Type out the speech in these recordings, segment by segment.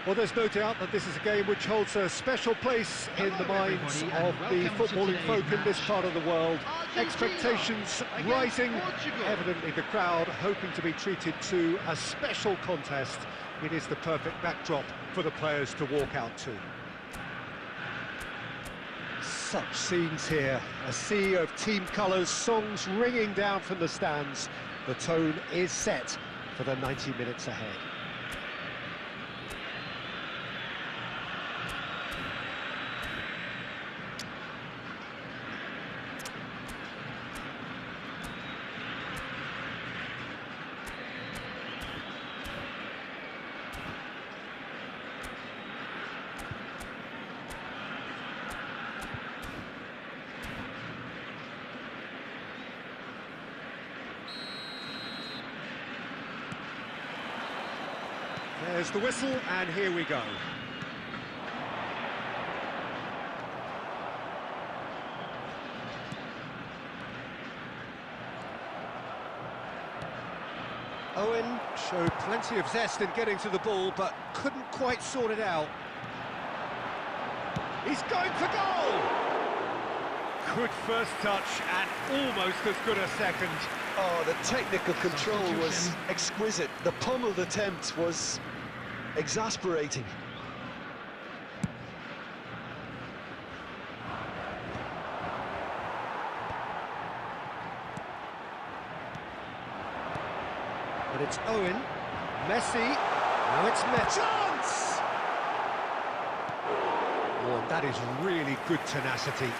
Well, there's no doubt that this is a game which holds a special place in the minds of the footballing folk in this part of the world. Expectations rising, evidently the crowd hoping to be treated to a special contest. It is the perfect backdrop for the players to walk out to. Such scenes here, a sea of team colours, songs ringing down from the stands. The tone is set for the 90 minutes ahead. There's the whistle, and here we go. Owen showed plenty of zest in getting to the ball, but couldn't quite sort it out. He's going for goal! Good first touch, and almost as good a second. Oh, the technical control was exquisite. The pummeled attempt was exasperating. But it's Owen, Messi, now it's Messi. Chance! Oh, that is really good tenacity.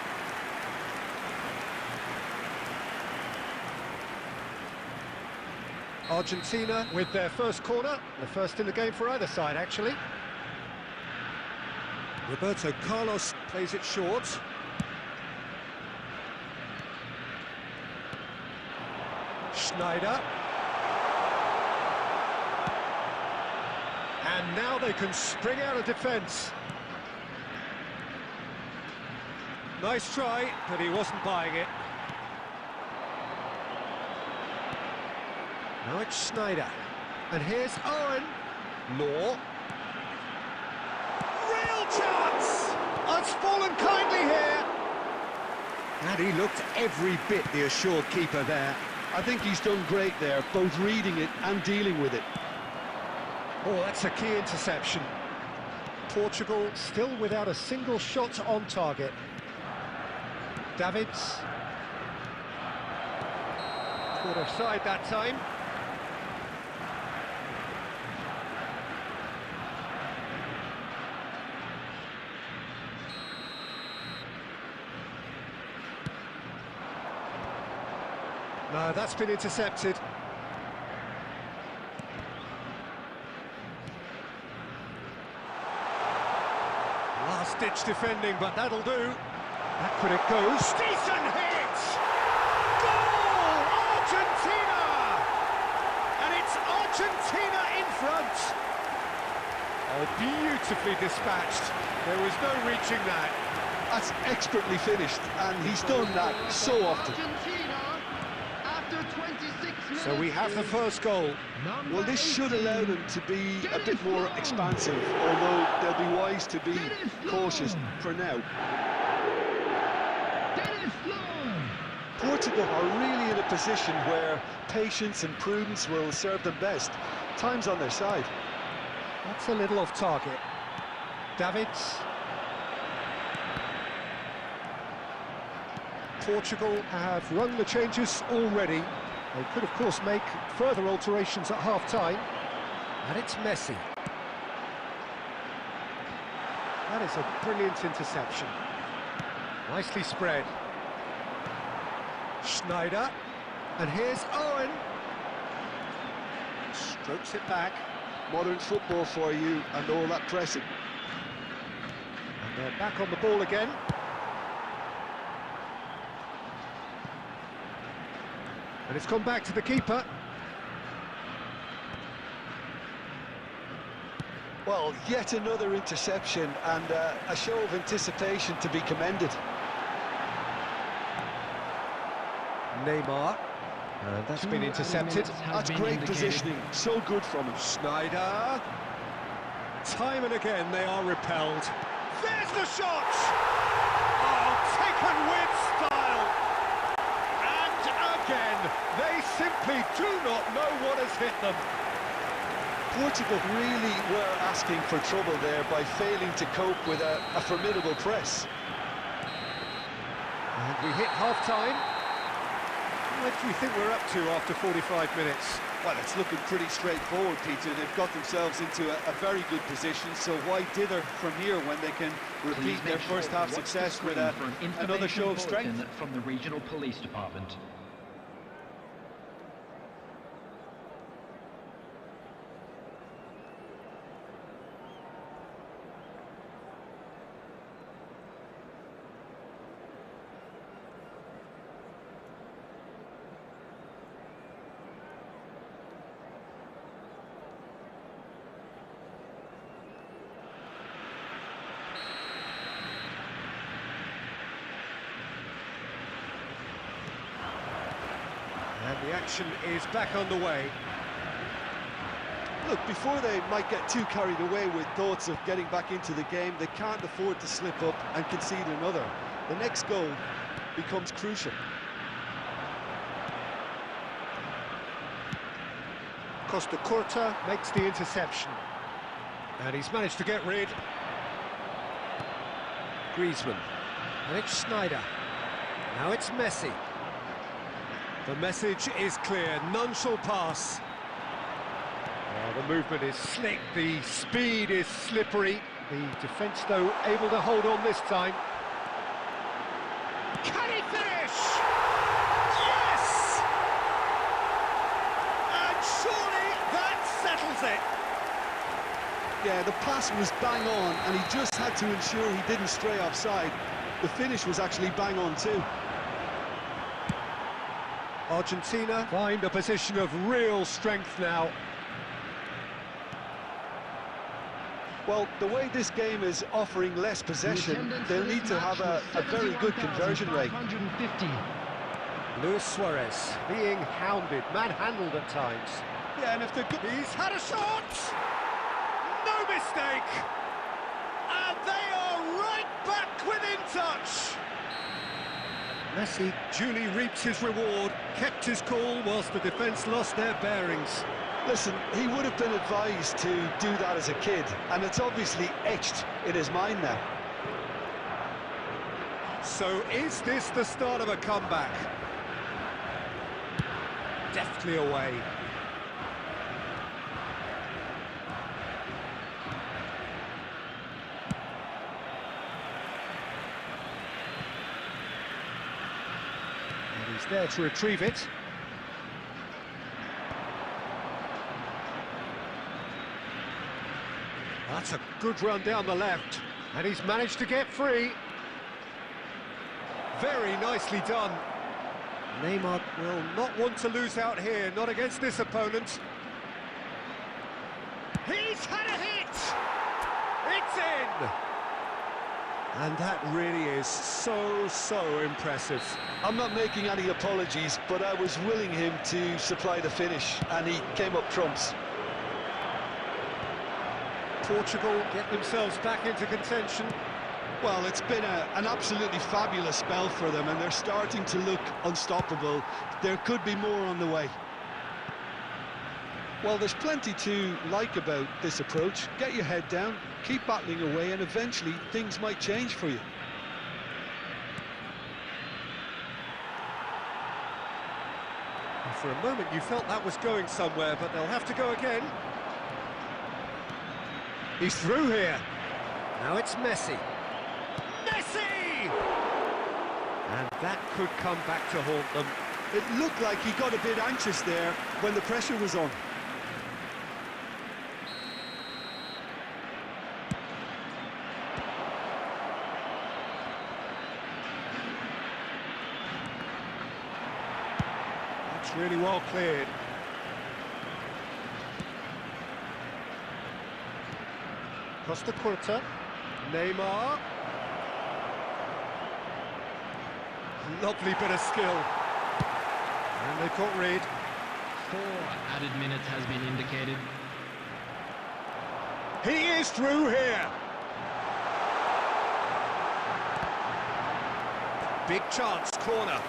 Argentina with their first corner, the first in the game for either side, actually. Roberto Carlos plays it short. Schneider. And now they can spring out of defence. Nice try, but he wasn't buying it. Now it's Schneider, and here's Owen. Law. Real chance! Oh, it's fallen kindly here. And he looked every bit the assured keeper there. I think he's done great there, both reading it and dealing with it. Oh, that's a key interception. Portugal still without a single shot on target. Davids. Caught offside that time. No, that's been intercepted. Last-ditch defending, but that'll do. Back when it goes. Decent hit! Goal! Argentina! And it's Argentina in front. Oh, beautifully dispatched. There was no reaching that. That's expertly finished, and he's done that so often. So we have the first goal. Well, this should allow them to be a bit more expansive, although they'll be wise to be cautious for now. Portugal are really in a position where patience and prudence will serve them best. Time's on their side. That's a little off target. Davids. Portugal have rung the changes already. They could, of course, make further alterations at half-time. And it's Messi. That is a brilliant interception. Nicely spread. Schneider. And here's Owen. Strokes it back. Modern football for you and all that pressing. And they're back on the ball again. And it's gone back to the keeper. Well, yet another interception and a show of anticipation to be commended. Neymar. And that's been intercepted. That's great positioning. So good from him. Schneider. Time and again they are repelled. There's the shot! Oh, taken with style! And again, they simply do not know what has hit them. Portugal really were asking for trouble there by failing to cope with a formidable press. And we hit half-time. What do you think we're up to after 45 minutes? Well, it's looking pretty straightforward, Peter. They've got themselves into a very good position, so why dither from here when they can repeat their first half success with another show of strength? From the regional police department. And the action is back on the way. Look, before they might get too carried away with thoughts of getting back into the game, they can't afford to slip up and concede another. The next goal becomes crucial. Costa Curta makes the interception. And he's managed to get rid. Griezmann. And it's Schneider. Now it's Messi. The message is clear, none shall pass. The movement is slick, the speed is slippery. The defence, though, able to hold on this time. Can he finish? Yes! And surely that settles it. Yeah, the pass was bang on, and he just had to ensure he didn't stray offside. The finish was actually bang on too. Argentina find a position of real strength now. Well, the way this game is offering less possession, they'll need to have a very good conversion rate. Suárez being hounded, manhandled at times. Yeah, and if they're good... He's had a shot! No mistake! And they are right back within touch! Messi duly reaps his reward, kept his cool whilst the defence lost their bearings. Listen, he would have been advised to do that as a kid, and it's obviously etched in his mind now. So is this the start of a comeback? Deftly away. And he's there to retrieve it. That's a good run down the left, and he's managed to get free. Very nicely done. Neymar will not want to lose out here, not against this opponent. He's had a hit! It's in! And that really is so impressive. I'm not making any apologies, but I was willing him to supply the finish, and he came up trumps. Portugal get themselves back into contention. Well, it's been an absolutely fabulous spell for them, and they're starting to look unstoppable. There could be more on the way. Well, there's plenty to like about this approach. Get your head down, keep battling away, and eventually things might change for you. For a moment you felt that was going somewhere, but they'll have to go again. He's through here. Now it's Messi. Messi! And that could come back to haunt them. It looked like he got a bit anxious there when the pressure was on. That's really well cleared. Costa Curta, Neymar. Lovely bit of skill. And they've got rid. 4 added minutes has been indicated. He is through here. Big chance, corner.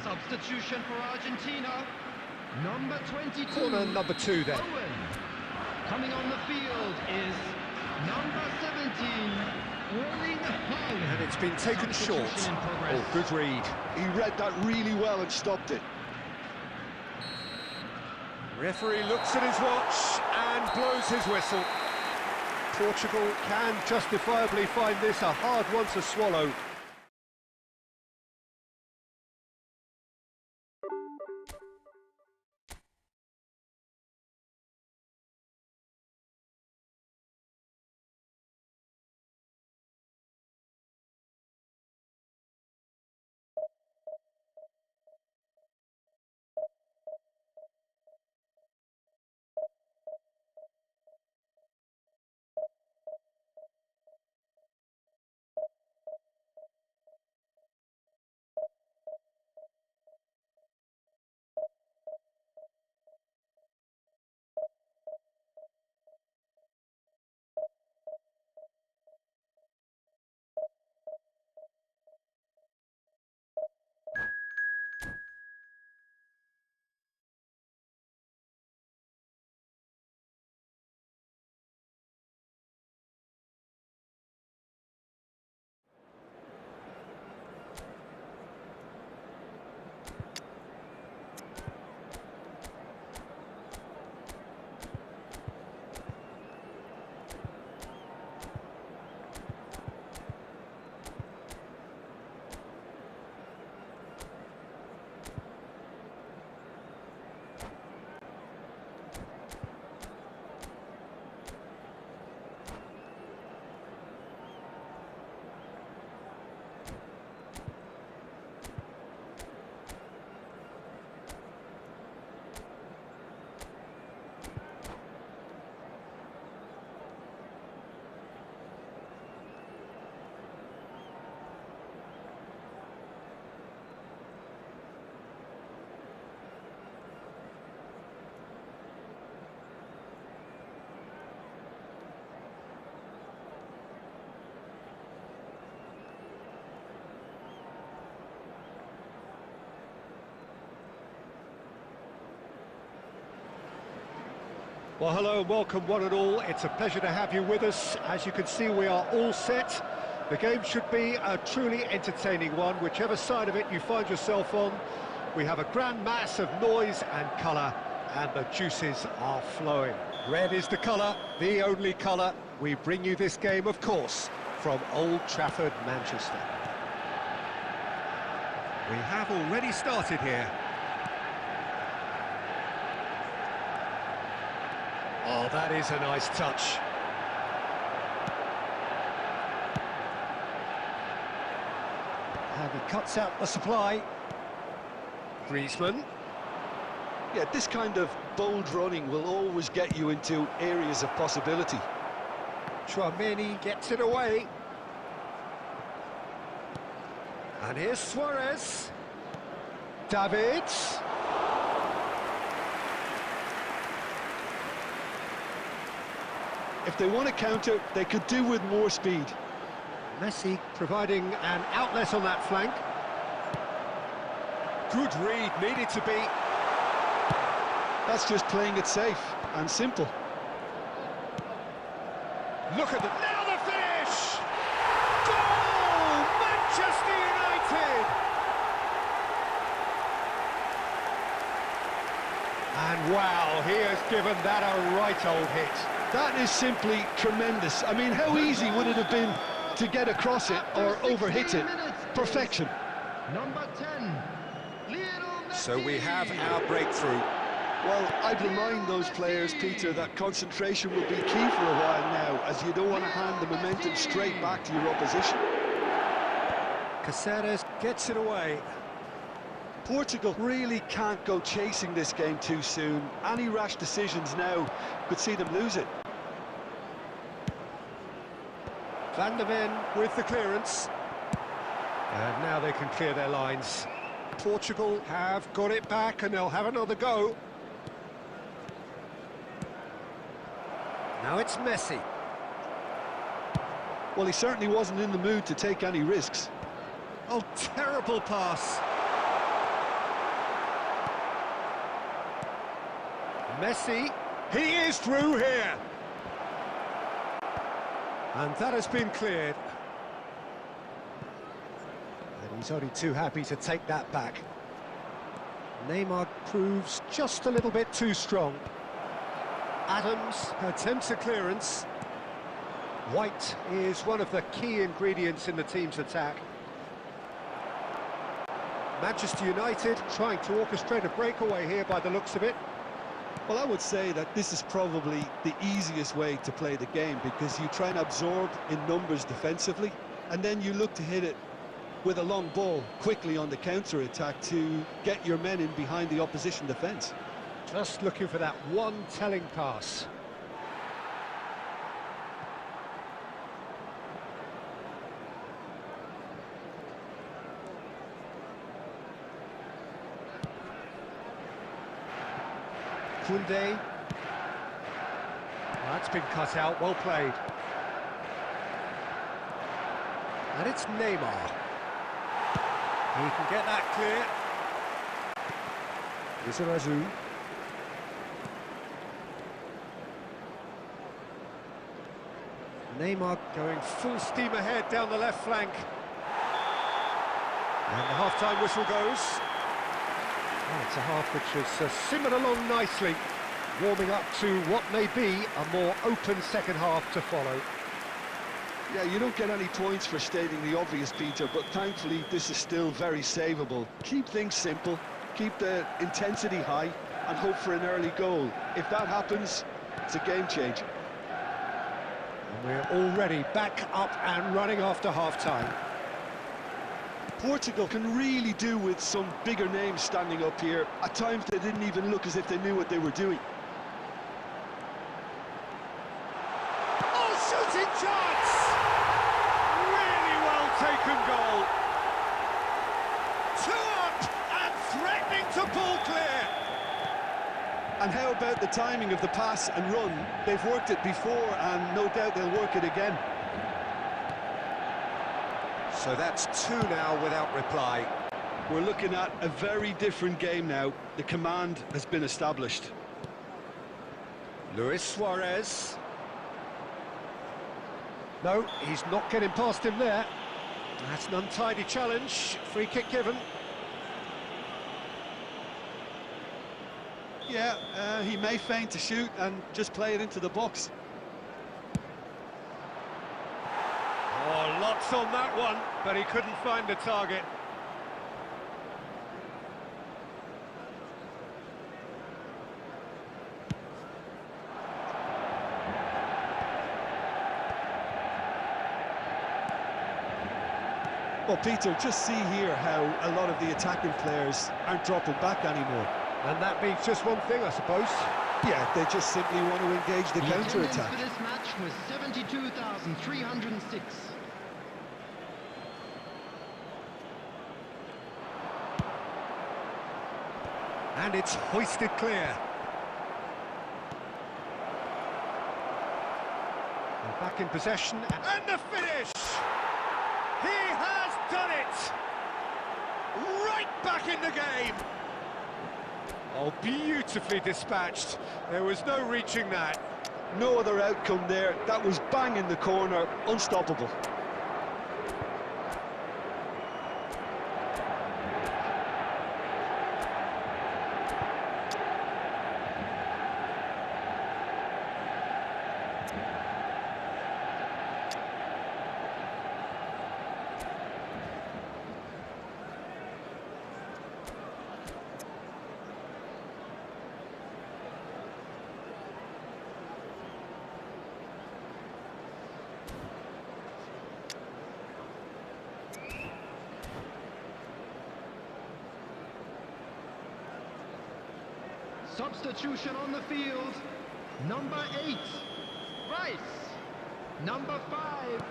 Substitution for Argentina. Number 22. Corner number 2 then. Owen. Coming on the field is number 17. Rolling home. And it's been taken short. Oh, good read. He read that really well and stopped it. Referee looks at his watch and blows his whistle. Portugal can justifiably find this a hard one to swallow. Well, hello and welcome one and all. It's a pleasure to have you with us. As you can see, we are all set. The game should be a truly entertaining one, whichever side of it you find yourself on. We have a grand mass of noise and colour, and the juices are flowing. Red is the colour, the only colour. We bring you this game, of course, from Old Trafford, Manchester. We have already started here. Oh, that is a nice touch. And he cuts out the supply. Griezmann. Yeah, this kind of bold running will always get you into areas of possibility. Tchouameni gets it away. And here's Suárez. David. If they want to counter, they could do with more speed. Messi providing an outlet on that flank. Good read, needed to be. That's just playing it safe and simple. Look at the... Now the finish! Goal! Manchester United! And wow, he has given that a right old hit. That is simply tremendous. I mean, how easy would it have been to get across it or overhit it? Perfection. Number 10, Lionel Messi. So we have our breakthrough. Well, I'd remind those players, Peter, that concentration will be key for a while now, as you don't want to hand the momentum straight back to your opposition. Suárez gets it away. Portugal really can't go chasing this game too soon. Any rash decisions now could see them lose it. Van der Ven with the clearance. And now they can clear their lines. Portugal have got it back and they'll have another go. Now it's Messi. Well, he certainly wasn't in the mood to take any risks. Oh, terrible pass. Messi, he is through here. And that has been cleared. And he's only too happy to take that back. Neymar proves just a little bit too strong. Adams attempts a clearance. White is one of the key ingredients in the team's attack. Manchester United trying to orchestrate a breakaway here by the looks of it. Well, I would say that this is probably the easiest way to play the game, because you try and absorb in numbers defensively, and then you look to hit it with a long ball quickly on the counter-attack to get your men in behind the opposition defence. Just looking for that one telling pass. Koundé. That's been cut out, well played. And it's Neymar. He can get that clear. Suárez. Neymar going full steam ahead down the left flank. And the half-time whistle goes. Oh, it's a half which has simmered along nicely, warming up to what may be a more open second half to follow. Yeah, you don't get any points for stating the obvious, Peter, but thankfully this is still very savable. Keep things simple, keep the intensity high, and hope for an early goal. If that happens, it's a game changer. And we're already back up and running after half-time. Portugal can really do with some bigger names standing up here. At times they didn't even look as if they knew what they were doing. Oh, shooting chance! Really well taken goal. 2 up and threatening to pull clear. And how about the timing of the pass and run? They've worked it before and no doubt they'll work it again. So that's 2 now without reply. We're looking at a very different game now. The command has been established. Luis Suárez. No, he's not getting past him there. That's an untidy challenge. Free kick given. Yeah, he may feign to shoot and just play it into the box. Oh, lots on that one, but he couldn't find the target. Well, Peter, just see here how a lot of the attacking players aren't dropping back anymore. And that means just one thing, I suppose. Yeah, they just simply want to engage the counter-attack. For this match was 72,306. And it's hoisted clear. And back in possession, and the finish! He has done it! Right back in the game! Oh, beautifully dispatched. There was no reaching that. No other outcome there. That was bang in the corner, unstoppable. Substitution on the field. Number 8, Rice. Number 5,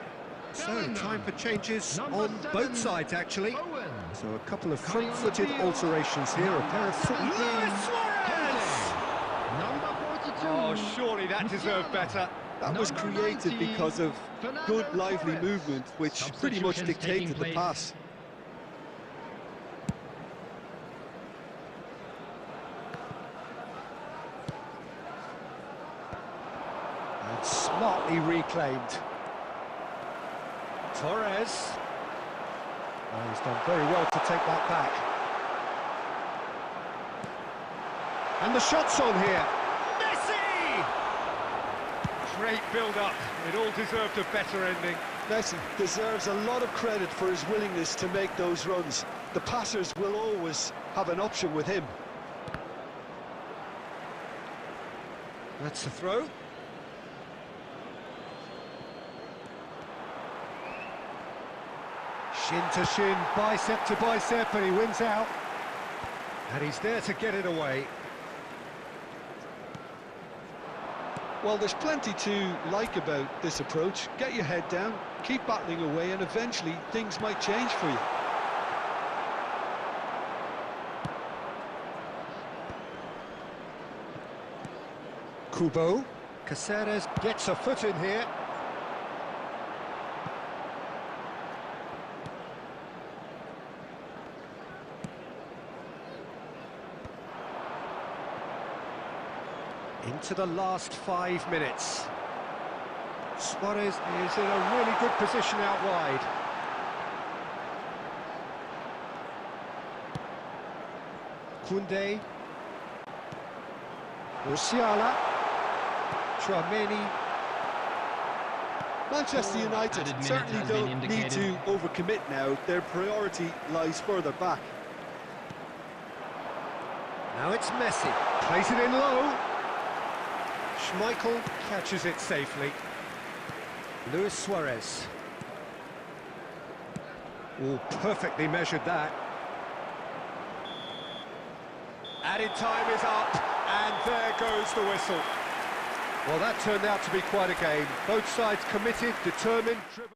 So, Bellingham. time for changes Number on 7, both sides, actually. Owen. So, a couple of Coming on the front-footed field, alterations here. A pair of foot... number 17, Luis Suárez! Number 42. Oh, surely that deserved better. That was Number created 19, because of Fernando good, lively Suárez. movement, which pretty much Substitutions taking dictated the place. pass. And smartly reclaimed. Torres. Oh, he's done very well to take that back. And the shot's on here. Messi! Great build-up. It all deserved a better ending. Messi deserves a lot of credit for his willingness to make those runs. The passers will always have an option with him. That's the throw. Shin to shin, bicep to bicep, and he wins out. And he's there to get it away. Well, there's plenty to like about this approach. Get your head down, keep battling away, and eventually things might change for you. Kubo. Caceres gets a foot in here. Into the last 5 minutes. Suárez is in a really good position out wide. Koundé. Musiala. Tchouaméni. Manchester United Added minute certainly has been don't need indicated. to overcommit now. Their priority lies further back. Now it's Messi. Plays it in low. Schmeichel catches it safely. Luis Suárez. Oh, perfectly measured that. Added time is up, and there goes the whistle. Well, that turned out to be quite a game. Both sides committed, determined, driven.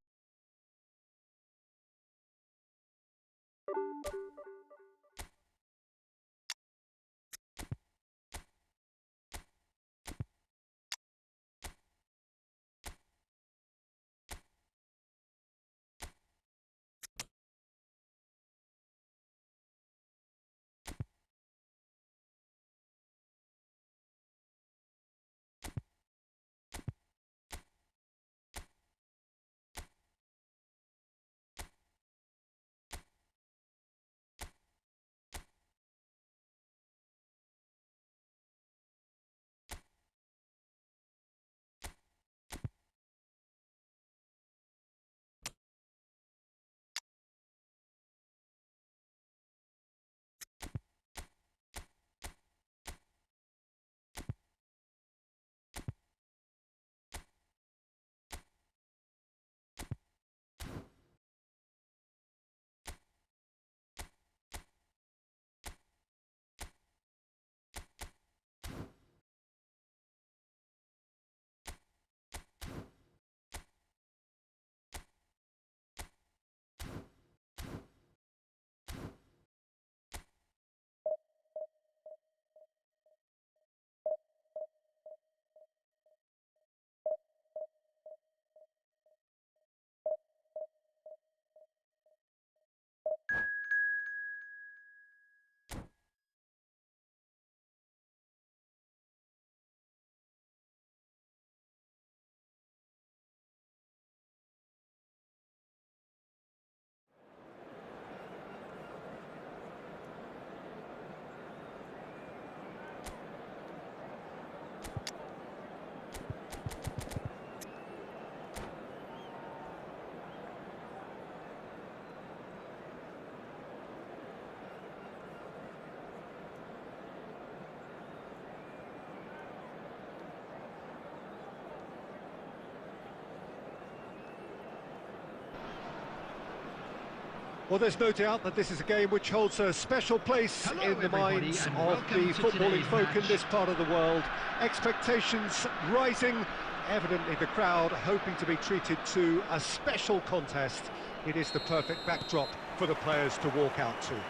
Well, there's no doubt that this is a game which holds a special place Hello, in the everybody, minds and of welcome the to footballing today's folk in match. this part of the world. Expectations rising, evidently the crowd hoping to be treated to a special contest. It is the perfect backdrop for the players to walk out to. And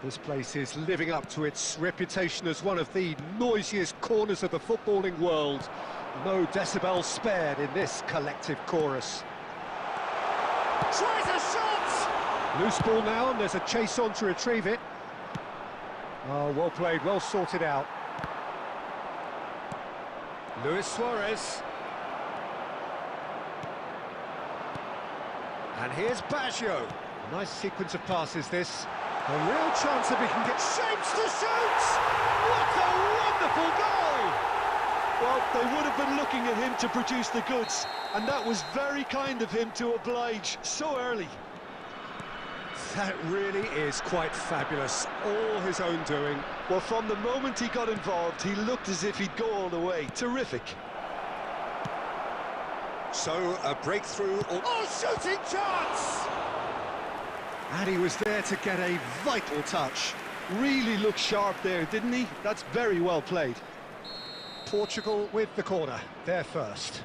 this place is living up to its reputation as one of the noisiest corners of the footballing world. No decibels spared in this collective chorus. Tries a shot! Loose ball now, and there's a chase on to retrieve it. Oh, well played, well sorted out. Suárez. And here's Baggio. Nice sequence of passes, this. A real chance if he can get shapes to shoot! What a wonderful goal! Well, they would have been looking at him to produce the goods, and that was very kind of him to oblige so early. That really is quite fabulous, all his own doing. Well, from the moment he got involved, he looked as if he'd go all the way. Terrific. So, a breakthrough... Oh, shooting chance! And he was there to get a vital touch. Really looked sharp there, didn't he? That's very well played. Portugal with the corner, they're first.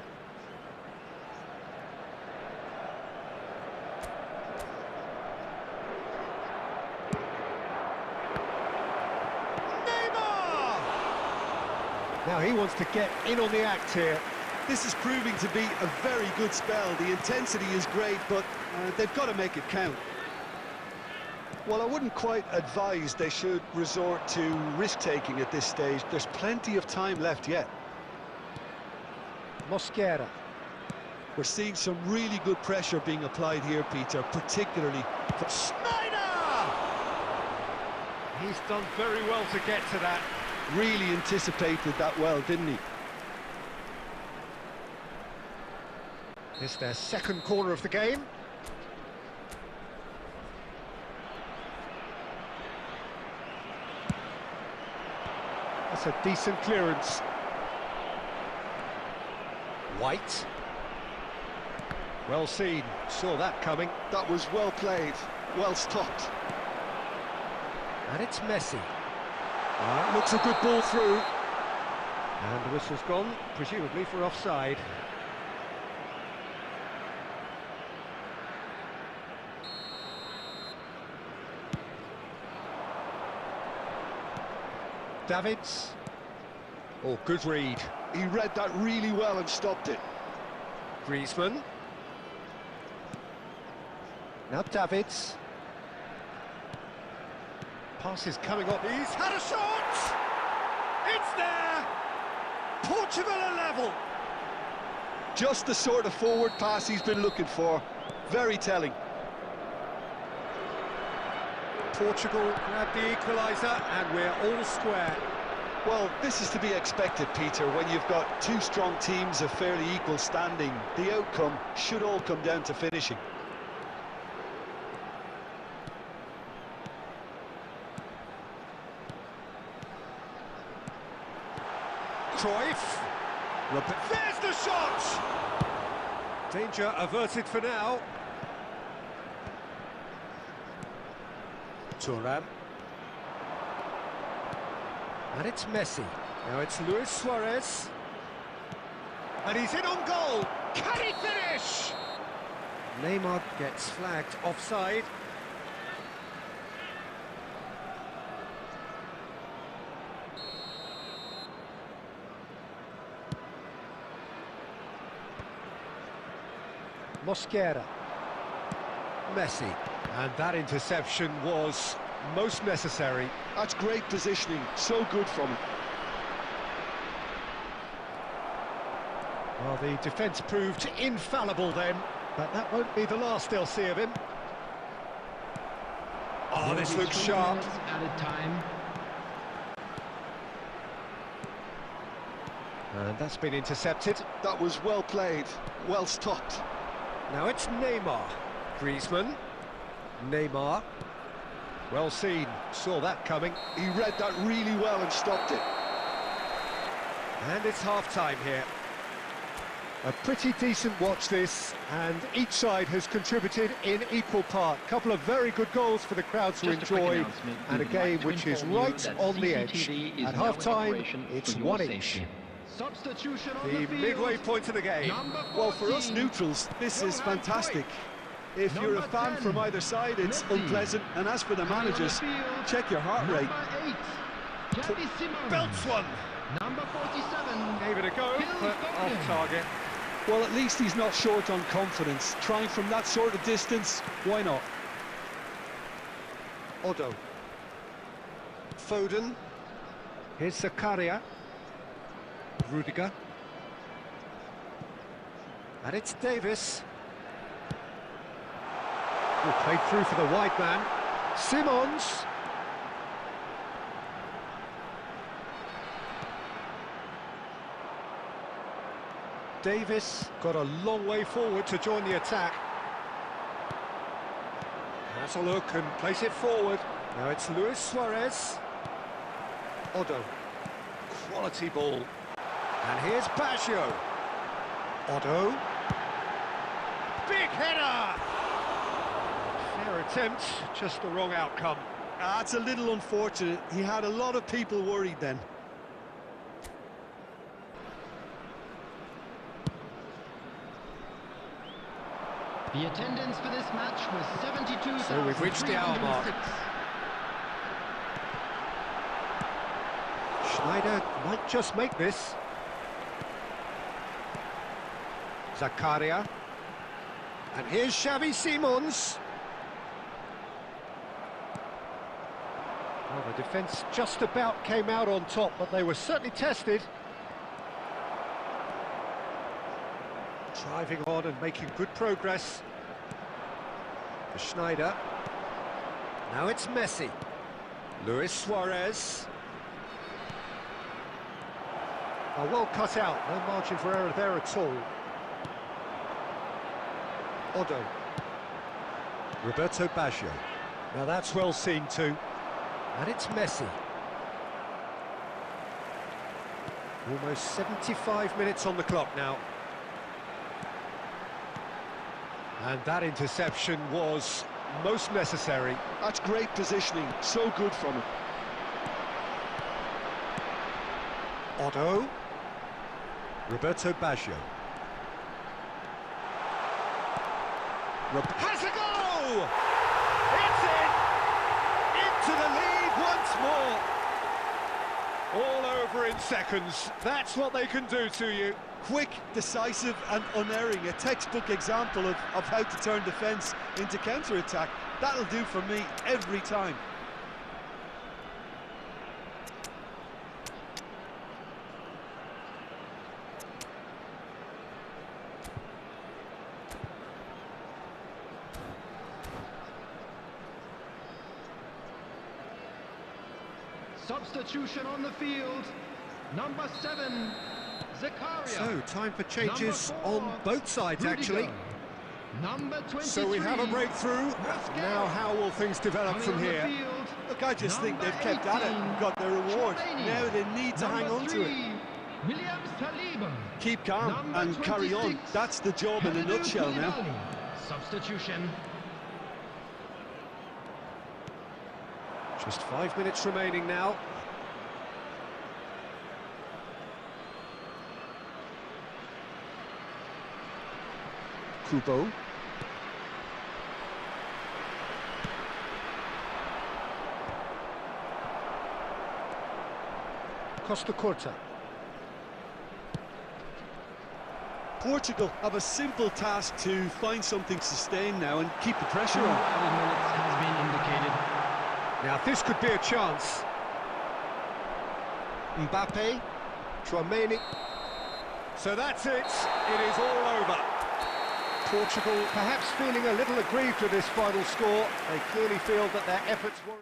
Neymar! Now he wants to get in on the act here. This is proving to be a very good spell. The intensity is great, but they've got to make it count. Well, I wouldn't quite advise they should resort to risk-taking at this stage. There's plenty of time left yet. Mosquera. We're seeing some really good pressure being applied here, Peter, particularly for Schneider! He's done very well to get to that. Really anticipated that well, didn't he? It's their second corner of the game. That's a decent clearance. White. Well seen, saw that coming. That was well played, well stopped. And it's Messi. Looks a good ball through. And the whistle's gone, presumably for offside. Davids. Oh, good read. He read that really well and stopped it. Griezmann. Now Davids. Pass is coming up. He's had a shot! It's there! Portugal are level! Just the sort of forward pass he's been looking for. Very telling. Portugal grab the equaliser, and we're all square. Well, this is to be expected, Peter, when you've got two strong teams of fairly equal standing. The outcome should all come down to finishing. Cruyff. There's the shot! Danger averted for now. Thuram. And it's Messi. Now it's Suárez. And he's in on goal. Can he finish? Neymar gets flagged offside. Mosquera. Messi. And that interception was most necessary. That's great positioning, so good from him. Well, the defence proved infallible then, but that won't be the last they'll see of him. Oh, this looks sharp. Added time. And that's been intercepted. That was well played, well stopped. Now it's Neymar. Griezmann. Neymar. Well seen, saw that coming. He read that really well and stopped it. And it's half-time here. A pretty decent watch this, and each side has contributed in equal part. Couple of very good goals for the crowd to enjoy, and a game which is right on the edge. At half-time, it's one each. Substitution on The the midway point of the game. Well, for us neutrals, this is fantastic. If you're a fan from either side, it's unpleasant. And as for the managers, check your heart rate. Belts one. Number 47. Gave it a go, but off target. Well, at least he's not short on confidence. Trying from that sort of distance, why not? Odo. Foden. Here's Zakaria. Rudiger. And it's Davis. Who played through for the wide man. Simons. Davis got a long way forward to join the attack. Has a look and place it forward. Now it's Suárez. Odo. Quality ball. And here's Baggio. Odo. Big header! Fair attempt, just the wrong outcome. It's a little unfortunate. He had a lot of people worried then. The attendance for this match was 72,306. So we've reached the hour mark. Schneider might just make this. Zakaria. And here's Xavi Simons. Well, the defence just about came out on top, but they were certainly tested. Driving on and making good progress. For Schneider. Now it's Messi. Luis Suárez. Oh, well cut out, no margin for error there at all. Odo. Roberto Baggio. Now that's well seen too. And it's Messi. Almost 75 minutes on the clock now. And that interception was most necessary. That's great positioning, so good from him. Odo. Roberto Baggio. Has a go! It's in! Into the lead once more! All over in seconds. That's what they can do to you. Quick, decisive and unerring. A textbook example of how to turn defence into counter-attack. That'll do for me every time. Substitution on the field. Number 7, Zakaria. So, time for changes 4, on both sides, Rudiger. actually. Number 23. So we have a breakthrough. Now, how will things develop from here? Look, I just think they've kept at it and got their reward. Now they need to hang on to it. Keep calm and carry on. That's the job in a nutshell now. Substitution. Just 5 minutes remaining now. Kubo. Costa Curta. Portugal have a simple task to find something sustained now and keep the pressure on. 5 minutes has been indicated. Now this could be a chance. Mbappe, Tchouaméni. So that's it. It is all over. Portugal perhaps feeling a little aggrieved with this final score. They clearly feel that their efforts were...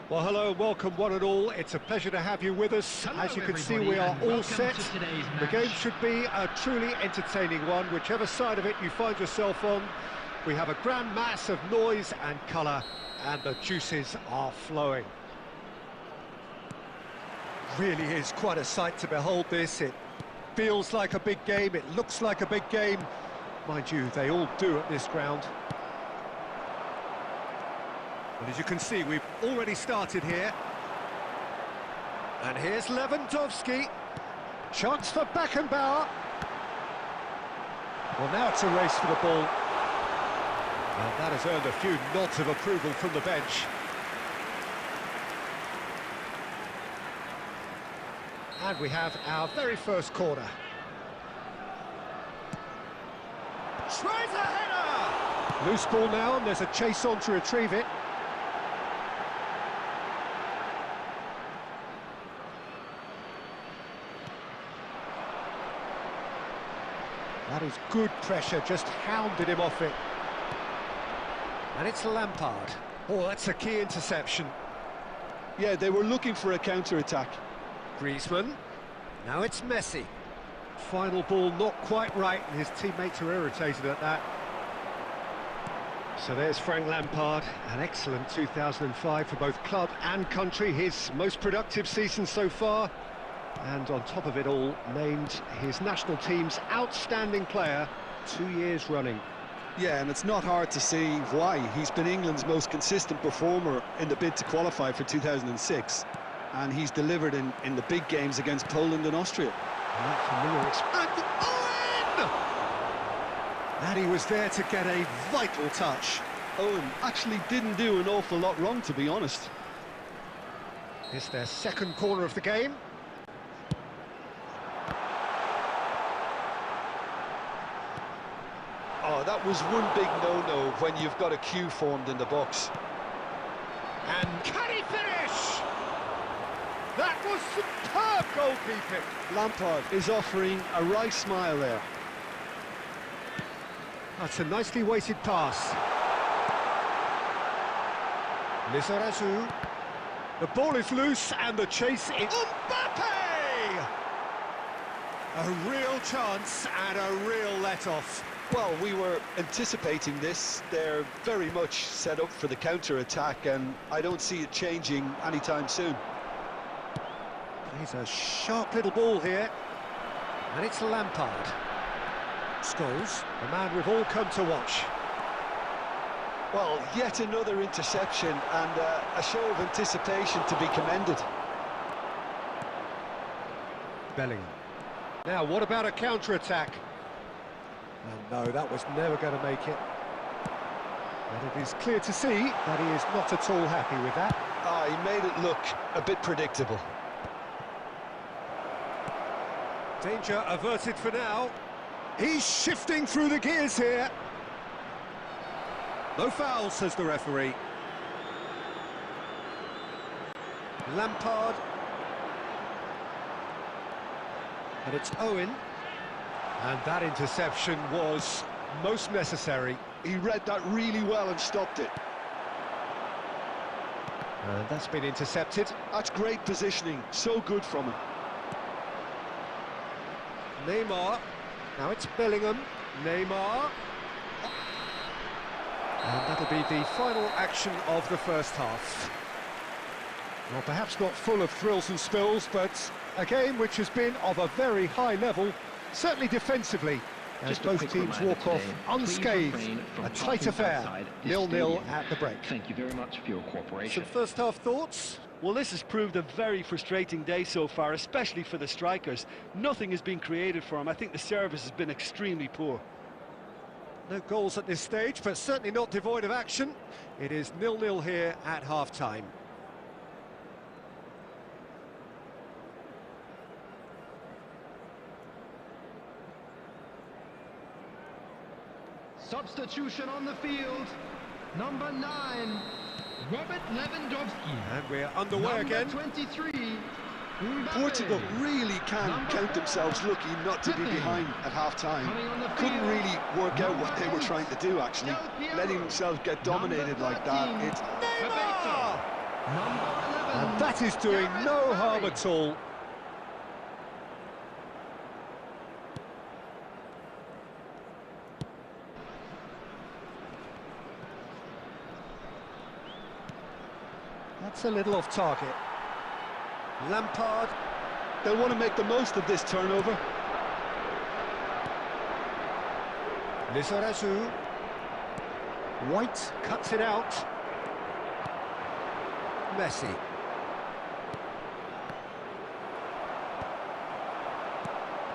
Well, hello and welcome one and all. It's a pleasure to have you with us. Hello, As you can see, everybody, we are and all welcome set. to today's The match. game should be a truly entertaining one, whichever side of it you find yourself on. We have a grand mass of noise and colour, and the juices are flowing. Really is quite a sight to behold this. It feels like a big game, it looks like a big game. Mind you, they all do at this ground. And as you can see, we've already started here. And here's Lewandowski. Chance for Beckenbauer. Well, now it's a race for the ball. And that has earned a few nods of approval from the bench. And we have our very first corner. Tries a header! Loose ball now, and there's a chase on to retrieve it. That is good pressure, just hounded him off it. And it's Lampard. Oh, that's a key interception. Yeah, they were looking for a counter-attack. Griezmann. Now it's Messi. Final ball not quite right, and his teammates are irritated at that. So there's Frank Lampard, an excellent 2005 for both club and country, his most productive season so far. And on top of it all, named his national team's outstanding player 2 years running. Yeah, and it's not hard to see why. He's been England's most consistent performer in the bid to qualify for 2006. And he's delivered in the big games against Poland and Austria. And Owen! And he was there to get a vital touch. Owen actually didn't do an awful lot wrong, to be honest. It's their second corner of the game. Oh, that was one big no-no when you've got a queue formed in the box. And can he finish? That was superb goalkeeping. Lampard is offering a right smile there. That's a nicely weighted pass. Lizarazu. The ball is loose and the chase is... Mbappe! A real chance and a real let-off. Well, we were anticipating this. They're very much set up for the counter-attack, and I don't see it changing anytime soon. He's a sharp little ball here. And it's Lampard. Scholes, the man we've all come to watch. Well, yet another interception, and a show of anticipation to be commended. Bellingham. Now, what about a counter-attack? And no, that was never going to make it. But it is clear to see that he is not at all happy with that. He made it look a bit predictable. Danger averted for now. He's shifting through the gears here. No foul, says the referee. Lampard. And it's Owen. And that interception was most necessary. He read that really well and stopped it. And that's been intercepted. That's great positioning, so good from him. Neymar. Now it's Bellingham. Neymar. And that'll be the final action of the first half. Well, perhaps not full of thrills and spills, but a game which has been of a very high level, certainly defensively, as both teams walk off unscathed. A tight affair, 0-0 at the break. Thank you very much for your cooperation. Some first half thoughts? Well, this has proved a very frustrating day so far, especially for the strikers. Nothing has been created for them. I think the service has been extremely poor. No goals at this stage, but certainly not devoid of action. It is 0-0 here at half-time. Substitution on the field. Number 9, Robert Lewandowski. And we're underway again. 23, Mbappe. Portugal really can count themselves lucky not to be behind at half-time. Couldn't really work out what they were trying to do, actually. Letting themselves get dominated like that. It's Neymar! Number 11. And that is doing no harm at all. That's a little off target. Lampard. They'll want to make the most of this turnover. Lizarazu. White cuts it out. Messi.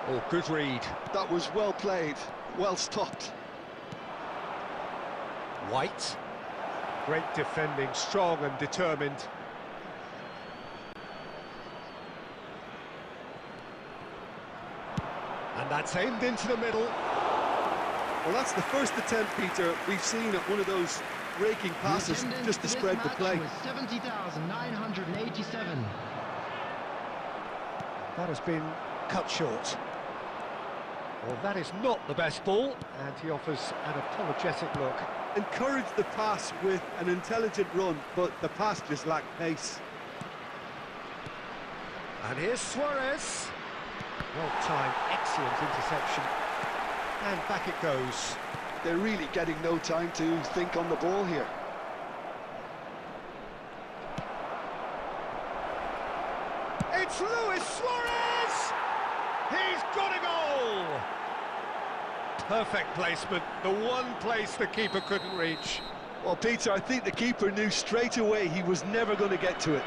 Oh, good read. That was well played, well stopped. White. Great defending, strong and determined. And that's aimed into the middle. Well, that's the first attempt, Peter, we've seen at one of those raking passes just to spread the play. 70,987. That has been cut short. Well, that is not the best ball, and he offers an apologetic look. Encouraged the pass with an intelligent run, but the pass just lacked pace. And here's Suárez. Well-timed, excellent interception. And back it goes. They're really getting no time to think on the ball here. It's Luis Suárez! He's got a goal! Perfect placement, the one place the keeper couldn't reach. Well, Peter, I think the keeper knew straight away he was never going to get to it.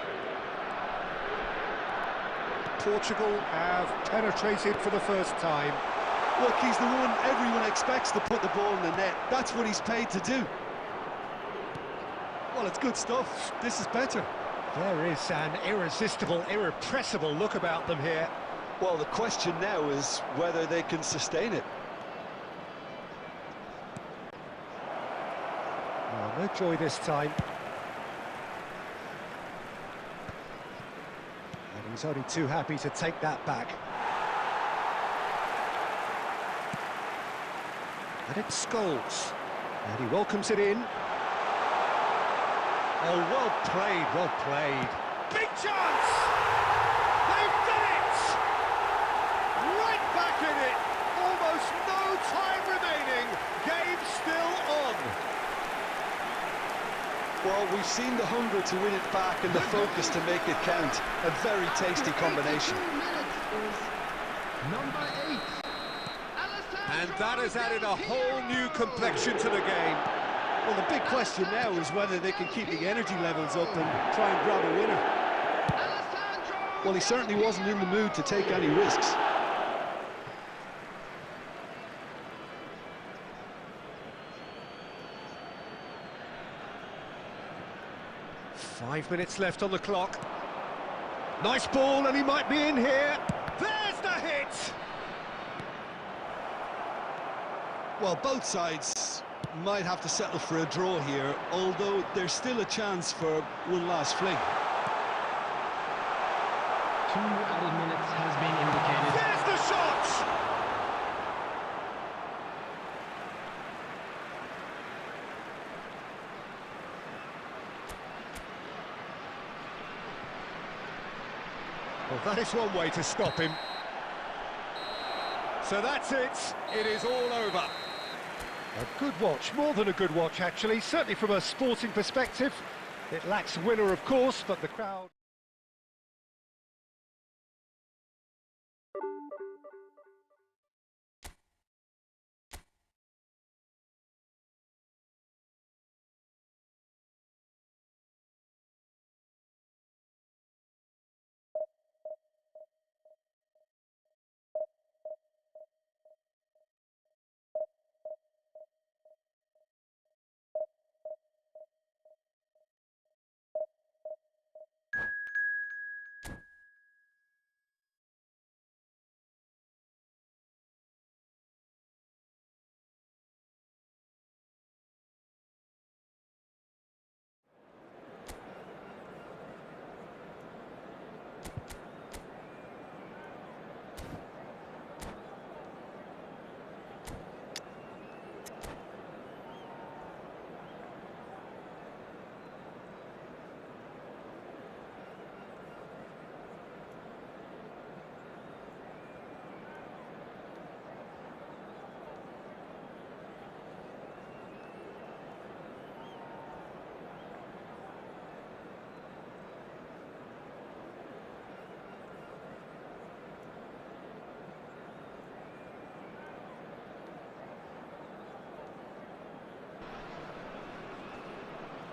Portugal have penetrated for the first time. Look, he's the one everyone expects to put the ball in the net. That's what he's paid to do. Well, it's good stuff. This is better. There is an irresistible, irrepressible look about them here. Well, the question now is whether they can sustain it. Oh, no joy this time. And he's only too happy to take that back. And it's Scholes. And he welcomes it in. Oh, well played, well played. Big chance! They've done it! Right back in it! Almost no time remaining. Game still on. Well, we've seen the hunger to win it back and the focus to make it count. A very tasty combination. Number 8. And that has added a whole new complexion to the game. Well, the big question now is whether they can keep the energy levels up and try and grab a winner. Well, he certainly wasn't in the mood to take any risks. Five minutes left on the clock. Nice ball, and he might be in here. There's the hit! Well, both sides might have to settle for a draw here, although there's still a chance for one last fling. 2 added minutes has been indicated. There's the shot! Well, that is one way to stop him. So that's it. It is all over. A good watch, more than a good watch actually, certainly from a sporting perspective. It lacks a winner, of course, but the crowd...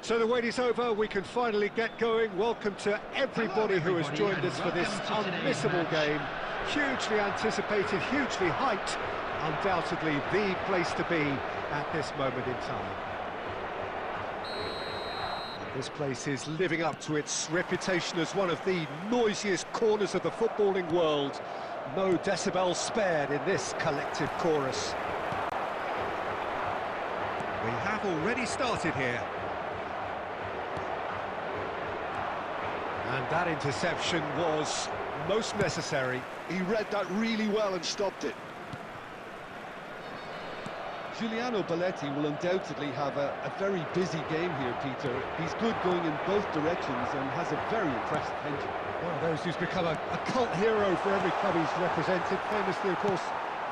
So the wait is over, we can finally get going. Welcome to everybody who has joined us for this unmissable game. Hugely anticipated, hugely hyped, undoubtedly the place to be at this moment in time. This place is living up to its reputation as one of the noisiest corners of the footballing world. No decibels spared in this collective chorus. We have already started here. And that interception was most necessary. He read that really well and stopped it. Giuliano Belletti will undoubtedly have a very busy game here, Peter. He's good going in both directions and has a very impressive engine. One of those who's become a cult hero for every club he's represented. Famously, of course,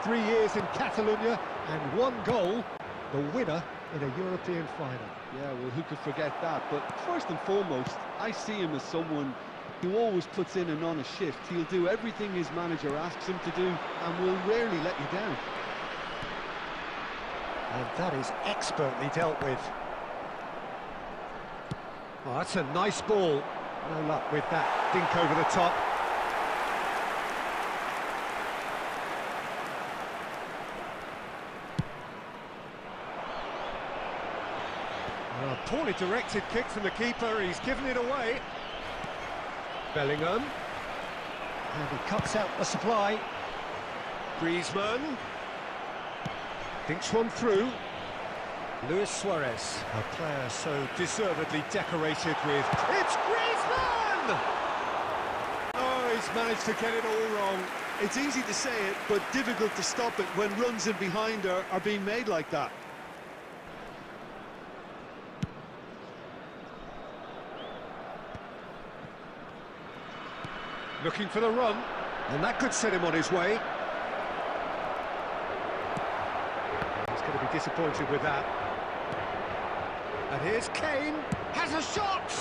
3 years in Catalonia and 1 goal, the winner in a European final. Yeah, well, who could forget that? But first and foremost, I see him as someone who always puts in an honest shift. He'll do everything his manager asks him to do and will rarely let you down. And that is expertly dealt with. Oh, that's a nice ball. No luck with that dink over the top. A poorly directed kick from the keeper, he's given it away. Bellingham. And he cuts out the supply. Griezmann. Dinks one through. Luis Suárez, a player so deservedly decorated with... It's Griezmann! Oh, he's managed to get it all wrong. It's easy to say it, but difficult to stop it when runs in behind are being made like that. Looking for the run, and that could set him on his way. He's going to be disappointed with that. And here's Kane, has a shot!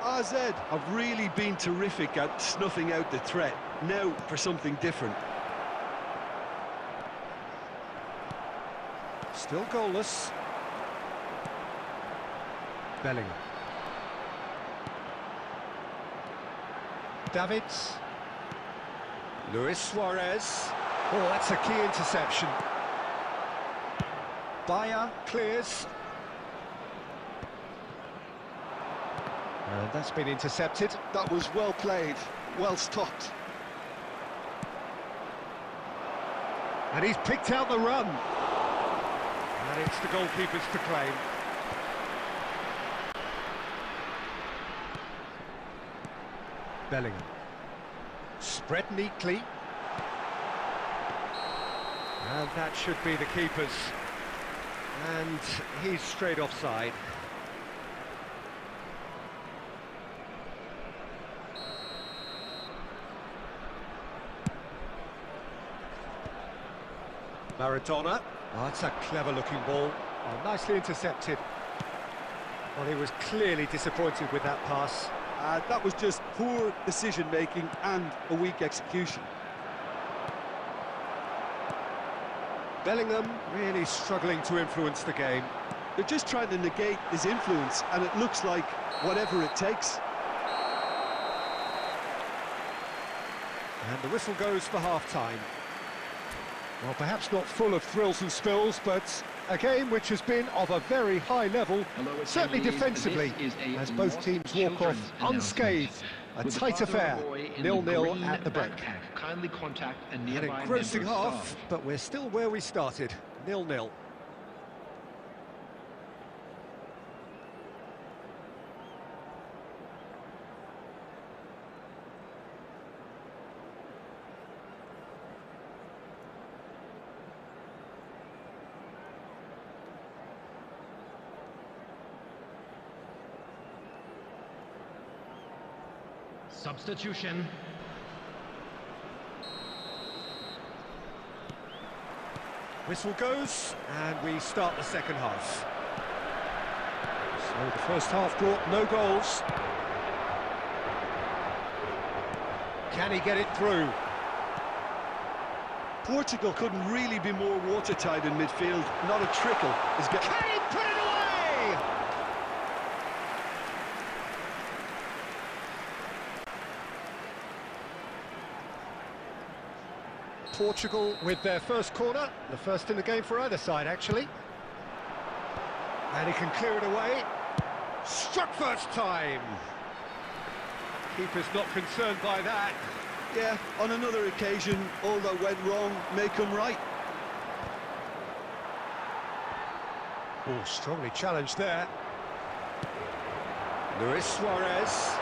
AZ have really been terrific at snuffing out the threat. Now for something different. Still goalless. Bellingham. Davids. Luis Suárez. Oh, that's a key interception. Bayer clears. And that's been intercepted. That was well played, well stopped. And he's picked out the run. And it's the goalkeepers to claim. Bellingham. Spread neatly. And that should be the keeper's. And he's straight offside. Maradona. Oh, that's a clever-looking ball. Oh, nicely intercepted. Well, he was clearly disappointed with that pass. That was just poor decision-making and a weak execution. Bellingham really struggling to influence the game. They're just trying to negate his influence, and it looks like whatever it takes. And the whistle goes for half-time. Well, perhaps not full of thrills and spills, but a game which has been of a very high level, certainly defensively, as both teams walk off unscathed. A tight affair, 0-0 at the break. Kindly contact a An nearby engrossing member of half, staff. but we're still where we started, 0-0. Substitution. Whistle goes, and we start the second half. So the first half brought no goals. Can he get it through? Portugal couldn't really be more watertight in midfield. Not a trickle is getting... Can he put it away? Portugal with their first corner, the first in the game for either side, actually. And he can clear it away. Struck first time. Keeper's not concerned by that. Yeah, on another occasion, all that went wrong may come right. Oh, strongly challenged there. Suárez.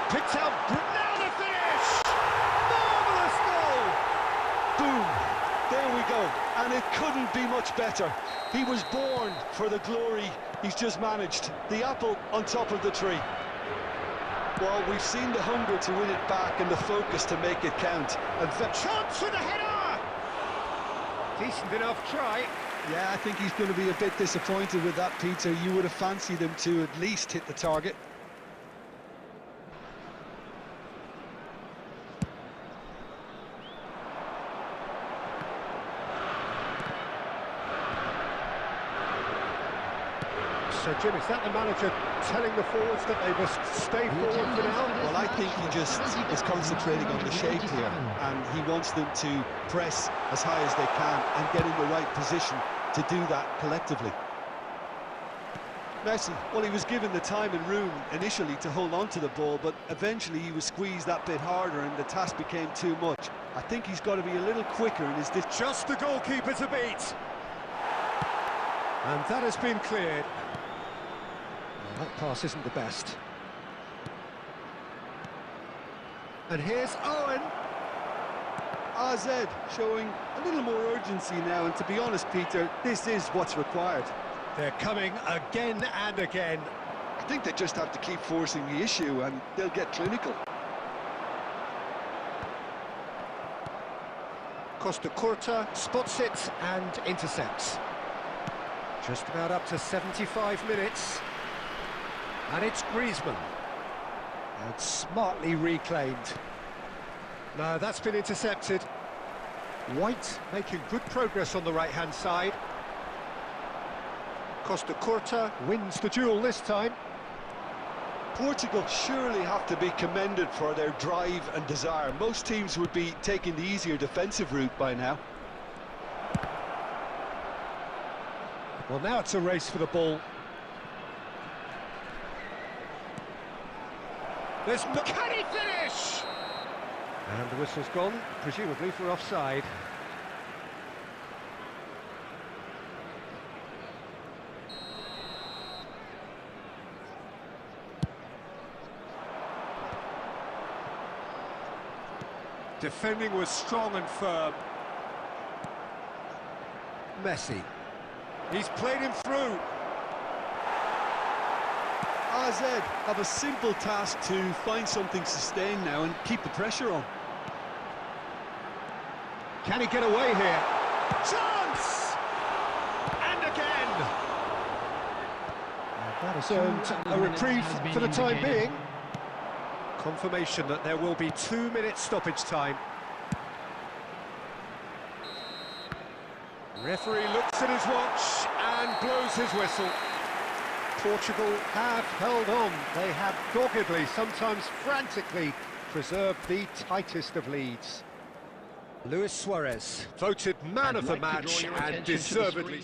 Picked out, now the finish! Marvellous goal! Boom! There we go. And it couldn't be much better. He was born for the glory he's just managed. The apple on top of the tree. Well, we've seen the hunger to win it back and the focus to make it count. Chance for the header! Decent enough try. Yeah, I think he's going to be a bit disappointed with that, Peter. You would have fancied him to at least hit the target. So, Jim, is that the manager telling the forwards that they must stay forward for now? Well, I think he just is concentrating on the shape here, and he wants them to press as high as they can and get in the right position to do that collectively. Messi, well, he was given the time and room initially to hold on to the ball, but eventually he was squeezed that bit harder and the task became too much. I think he's got to be a little quicker in his... Just the goalkeeper to beat. And that has been cleared. Well, that pass isn't the best. And here's Owen. AZ showing a little more urgency now, and to be honest, Peter, this is what's required. They're coming again and again. I think they just have to keep forcing the issue and they'll get clinical. Costa Curta spots it and intercepts. Just about up to 75 minutes. And it's Griezmann. And smartly reclaimed. No, that's been intercepted. White making good progress on the right-hand side. Costa Curta wins the duel this time. Portugal surely have to be commended for their drive and desire. Most teams would be taking the easier defensive route by now. Well, now it's a race for the ball. Can he finish? And the whistle's gone, presumably for offside. Defending was strong and firm. Messi. He's played him through. AZ have a simple task to find something sustained now and keep the pressure on. Can he get away here? Chance! And again! That has earned a reprieve for the time being. Confirmation that there will be 2 minutes stoppage time. Referee looks at his watch and blows his whistle. Portugal have held on. They have doggedly, sometimes frantically, preserved the tightest of leads. Suárez voted man of the match and deservedly.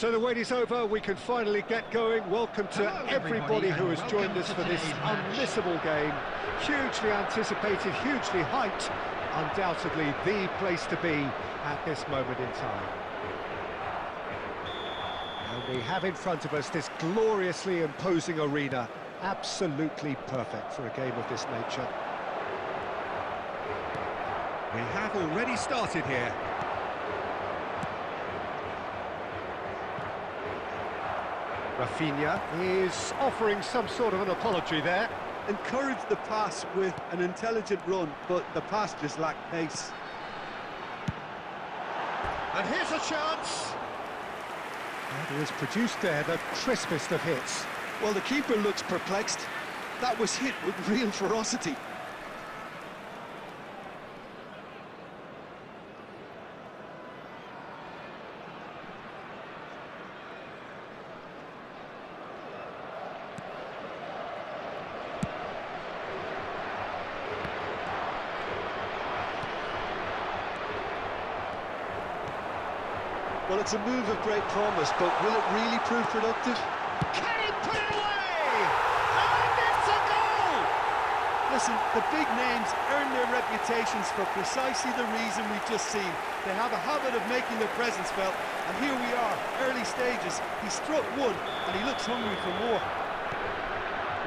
So the wait is over, we can finally get going. Welcome to Hello, everybody who has welcome joined us to for this today's match. unmissable game. Hugely anticipated, hugely hyped. Undoubtedly the place to be at this moment in time. And we have in front of us this gloriously imposing arena. Absolutely perfect for a game of this nature. We have already started here. Rafinha is offering some sort of an apology there. Encouraged the pass with an intelligent run, but the pass just lacked pace. And here's a chance. That is produced there, the crispest of hits. Well, the keeper looks perplexed. That was hit with real ferocity. Well, it's a move of great promise, but will it really prove productive? Can he put it away? And it's a goal! Listen, the big names earn their reputations for precisely the reason we've just seen. They have a habit of making their presence felt, and here we are, early stages. He struck one, and he looks hungry for more.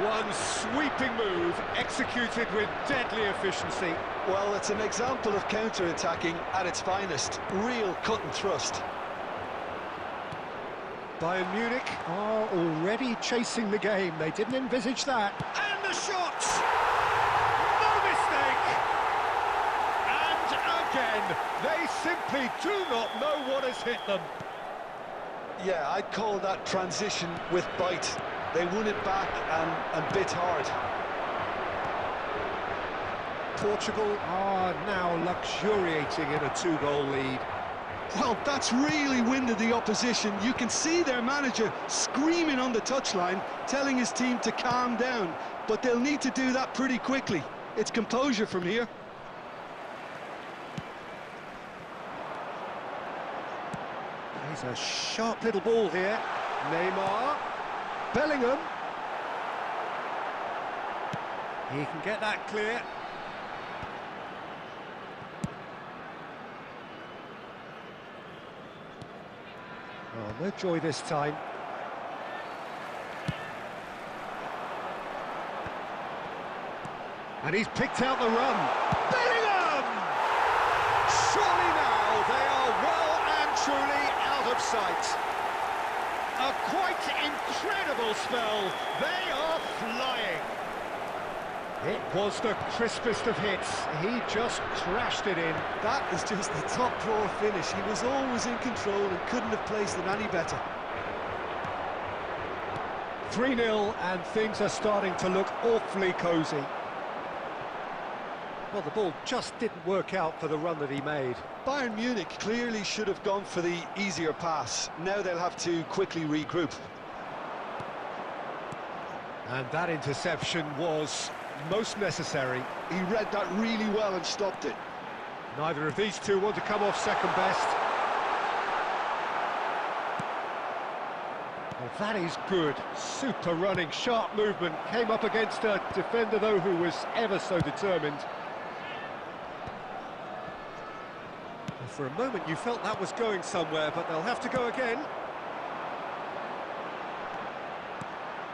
One sweeping move, executed with deadly efficiency. Well, it's an example of counter-attacking at its finest. Real cut and thrust. Bayern Munich are already chasing the game. They didn't envisage that. And the shot! No mistake! And again, they simply do not know what has hit them. Yeah, I'd call that transition with bite. They won it back and bit hard. Portugal are now luxuriating in a two-goal lead. Well, that's really winded the opposition. You can see their manager screaming on the touchline, telling his team to calm down. But they'll need to do that pretty quickly. It's composure from here. He's a sharp little ball here. Neymar. Bellingham. He can get that clear. Oh, no joy this time. And he's picked out the run. Bellingham! Surely now they are well and truly out of sight. A quite incredible spell. They are flying. It was the crispest of hits. He just crashed it in. That is just the top drawer finish. He was always in control and couldn't have placed it any better. 3-0 and things are starting to look awfully cosy. Well, the ball just didn't work out for the run that he made. Bayern Munich clearly should have gone for the easier pass. Now they'll have to quickly regroup. And that interception was most necessary. He read that really well and stopped it. Neither of these two want to come off second best. Well, that is good. Super running, sharp movement. Came up against a defender, though, who was ever so determined. Well, for a moment, you felt that was going somewhere, but they'll have to go again.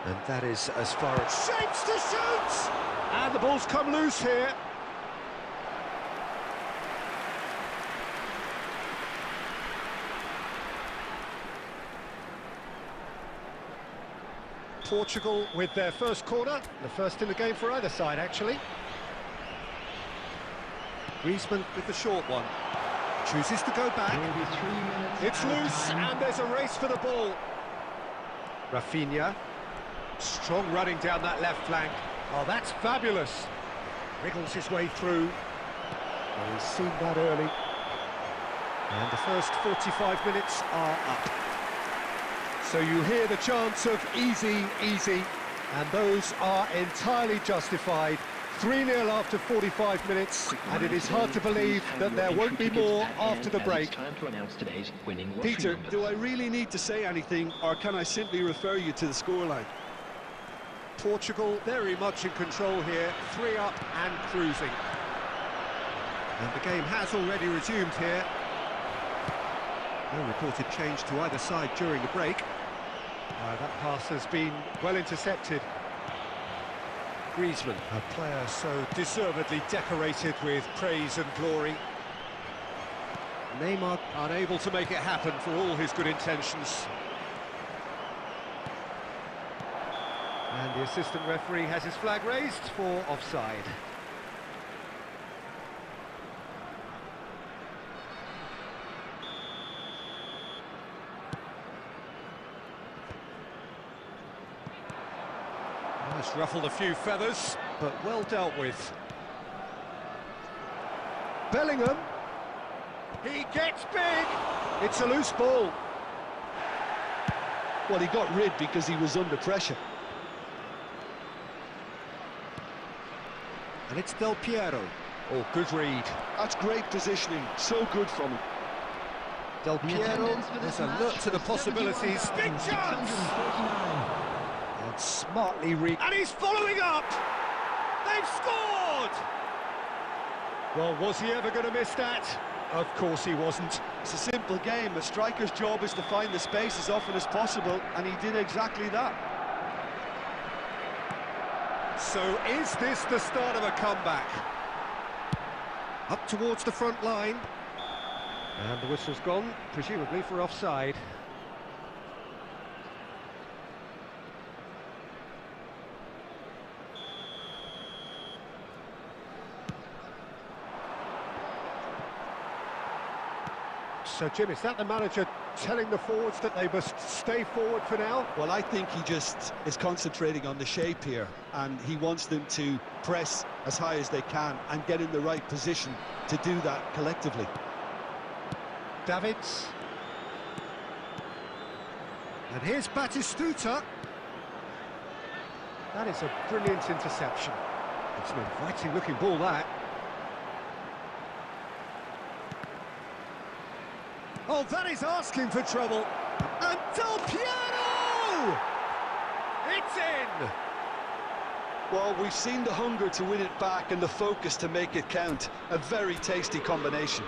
And that is as far as... Shapes to shoot! And the ball's come loose here. Portugal with their first corner, the first in the game for either side, actually. Griezmann with the short one. Chooses to go back. It's loose, and there's a race for the ball. Rafinha. Strong running down that left flank. Oh, that's fabulous. Wriggles his way through. Oh, he's seen that early. And the first 45 minutes are up. So you hear the chants of easy, easy, and those are entirely justified. 3-0 after 45 minutes, and it is hard to believe that there won't be more after the break. Time to announce today's winning Peter, do I really need to say anything, or can I simply refer you to the scoreline? Portugal very much in control here, 3 up and cruising. And the game has already resumed here. No reported change to either side during the break. That pass has been well intercepted. Griezmann, a player so deservedly decorated with praise and glory. Neymar unable to make it happen for all his good intentions. And the assistant referee has his flag raised for offside. It's ruffled a few feathers, but well dealt with. Bellingham. He gets big. It's a loose ball. Well, he got rid because he was under pressure. And it's Del Piero. Oh, good read. That's great positioning. So good from him. Del Piero is alert to the possibilities. Big chance! And smartly read. And he's following up! They've scored! Well, was he ever going to miss that? Of course he wasn't. It's a simple game. A striker's job is to find the space as often as possible, and he did exactly that. So is this the start of a comeback? Up towards the front line. And the whistle's gone, presumably for offside. So, Jim, is that the manager telling the forwards that they must stay forward for now? Well, I think he just is concentrating on the shape here, and he wants them to press as high as they can and get in the right position to do that collectively. Davids. And here's Batistuta. That is a brilliant interception. It's an inviting looking ball, that. Oh, that is asking for trouble. And Del Piero! It's in! Well, we've seen the hunger to win it back and the focus to make it count. A very tasty combination.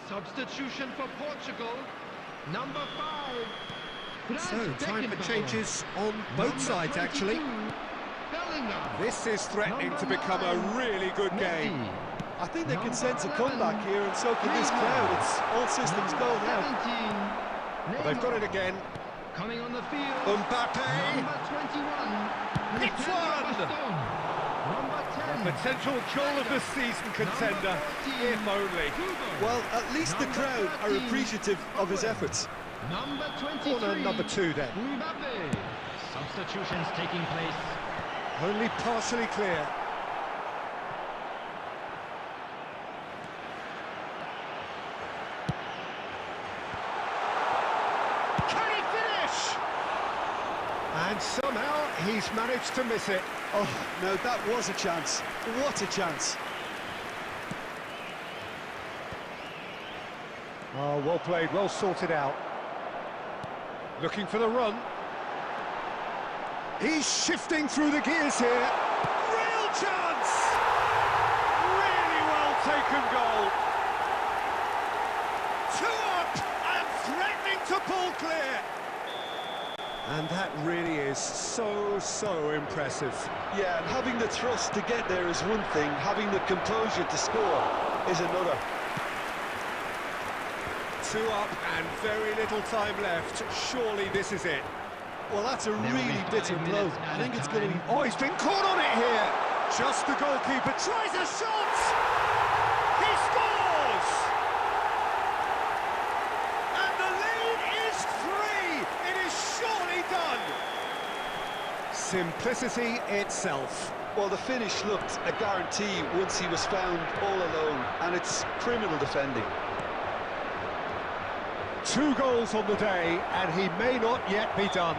Substitution for Portugal, number 5. So, time for changes on both sides, actually. This is threatening to become a really good game. I think they can sense a comeback here, and so can this crowd. It's all systems go now. Well, they've got it again. Coming on the field, Mbappe. number 21. It's one! A potential goal of the season contender, if only. Well, at least the crowd are appreciative of his efforts. Number 23. Corner number 2 then. Mbappe. Substitutions taking place. Only partially clear. Can he finish? And somehow he's managed to miss it. Oh, no, that was a chance. What a chance. Oh, well played, well sorted out. Looking for the run. He's shifting through the gears here. Real chance! And that really is so impressive. Yeah, and having the thrust to get there is one thing, having the composure to score is another. 2 up and very little time left. Surely this is it. Well, that's a really bitter blow. I think it's going to be... Oh, he's been caught on it here. Just the goalkeeper tries a shot. He scores! And the lead is 3. It is surely done. Simplicity itself. Well, the finish looked a guarantee once he was found all alone, and it's criminal defending. 2 goals on the day, and he may not yet be done.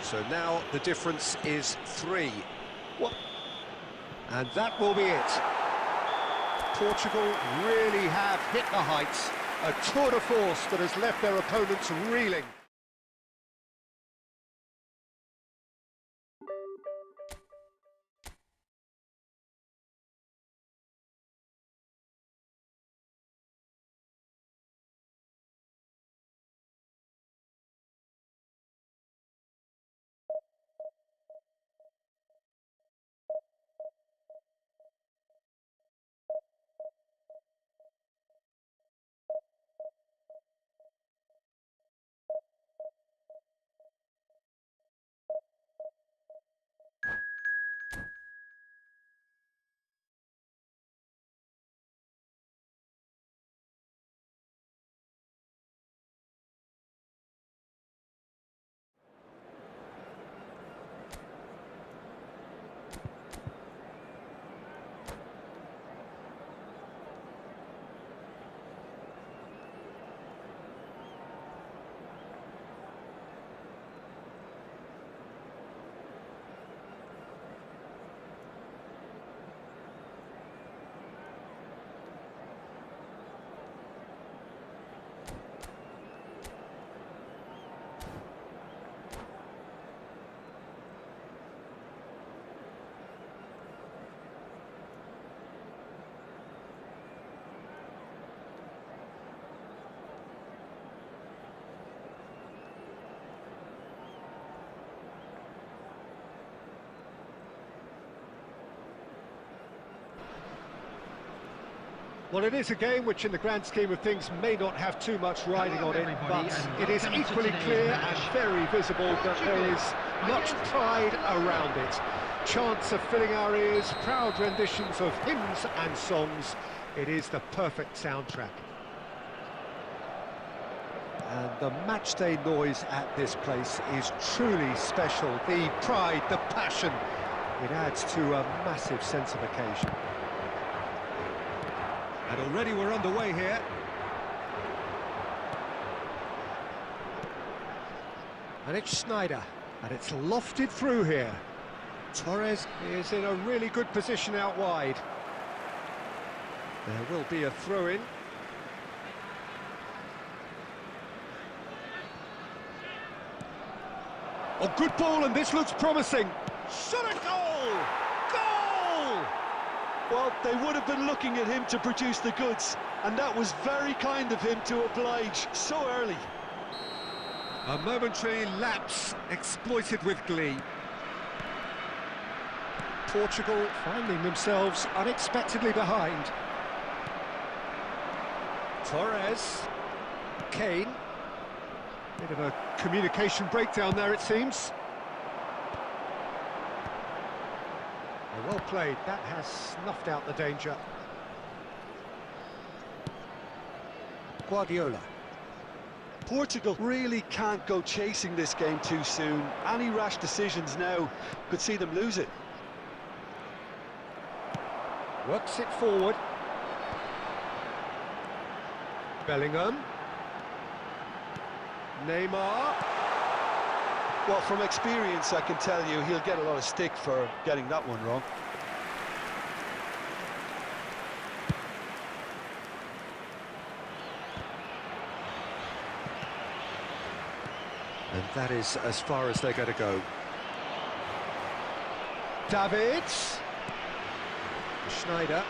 So now the difference is 3. What? And that will be it. Portugal really have hit the heights. A tour de force that has left their opponents reeling. Well, it is a game which, in the grand scheme of things, may not have too much riding on it, but it is equally clear and very visible that there is much pride around it. Chants are filling our ears, proud renditions of hymns and songs. It is the perfect soundtrack. And the matchday noise at this place is truly special. The pride, the passion, it adds to a massive sense of occasion. And already we're underway here. And it's Schneider, and it's lofted through here. Suárez is in a really good position out wide. There will be a throw-in. Oh, good ball, and this looks promising. Shot a goal! Goal! Well, they would have been looking at him to produce the goods, and that was very kind of him to oblige so early. A momentary lapse exploited with glee. Portugal finding themselves unexpectedly behind. Torres, Kane. Bit of a communication breakdown there, it seems. Well played, that has snuffed out the danger. Guardiola. Portugal really can't go chasing this game too soon. Any rash decisions now could see them lose it. Works it forward. Bellingham. Neymar. Well, from experience, I can tell you he'll get a lot of stick for getting that one wrong. And that is as far as they're going to go. Davids. Schneider.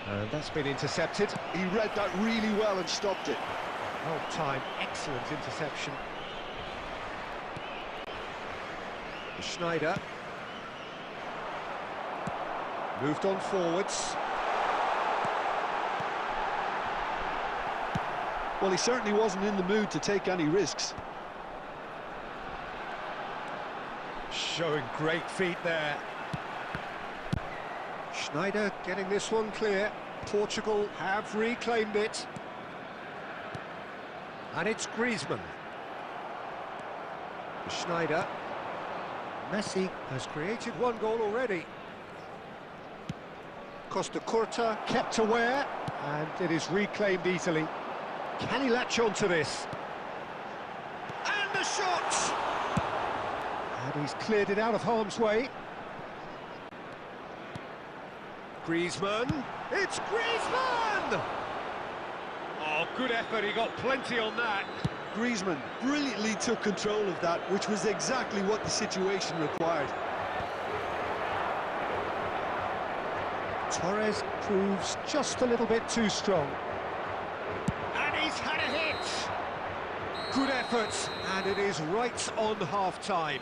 And that's been intercepted. He read that really well and stopped it. Well timed, excellent interception. Schneider. Moved on forwards. Well, he certainly wasn't in the mood to take any risks. Showing great feet there. Schneider getting this one clear. Portugal have reclaimed it. And it's Griezmann. Schneider. Messi has created one goal already. Costa Curta kept aware, and it is reclaimed easily. Can he latch on to this? And the shot! And he's cleared it out of harm's way. Griezmann. It's Griezmann! Oh, good effort. He got plenty on that. Griezmann brilliantly took control of that, which was exactly what the situation required. Suárez proves just a little bit too strong. And he's had a hit! Good effort, and it is right on half-time.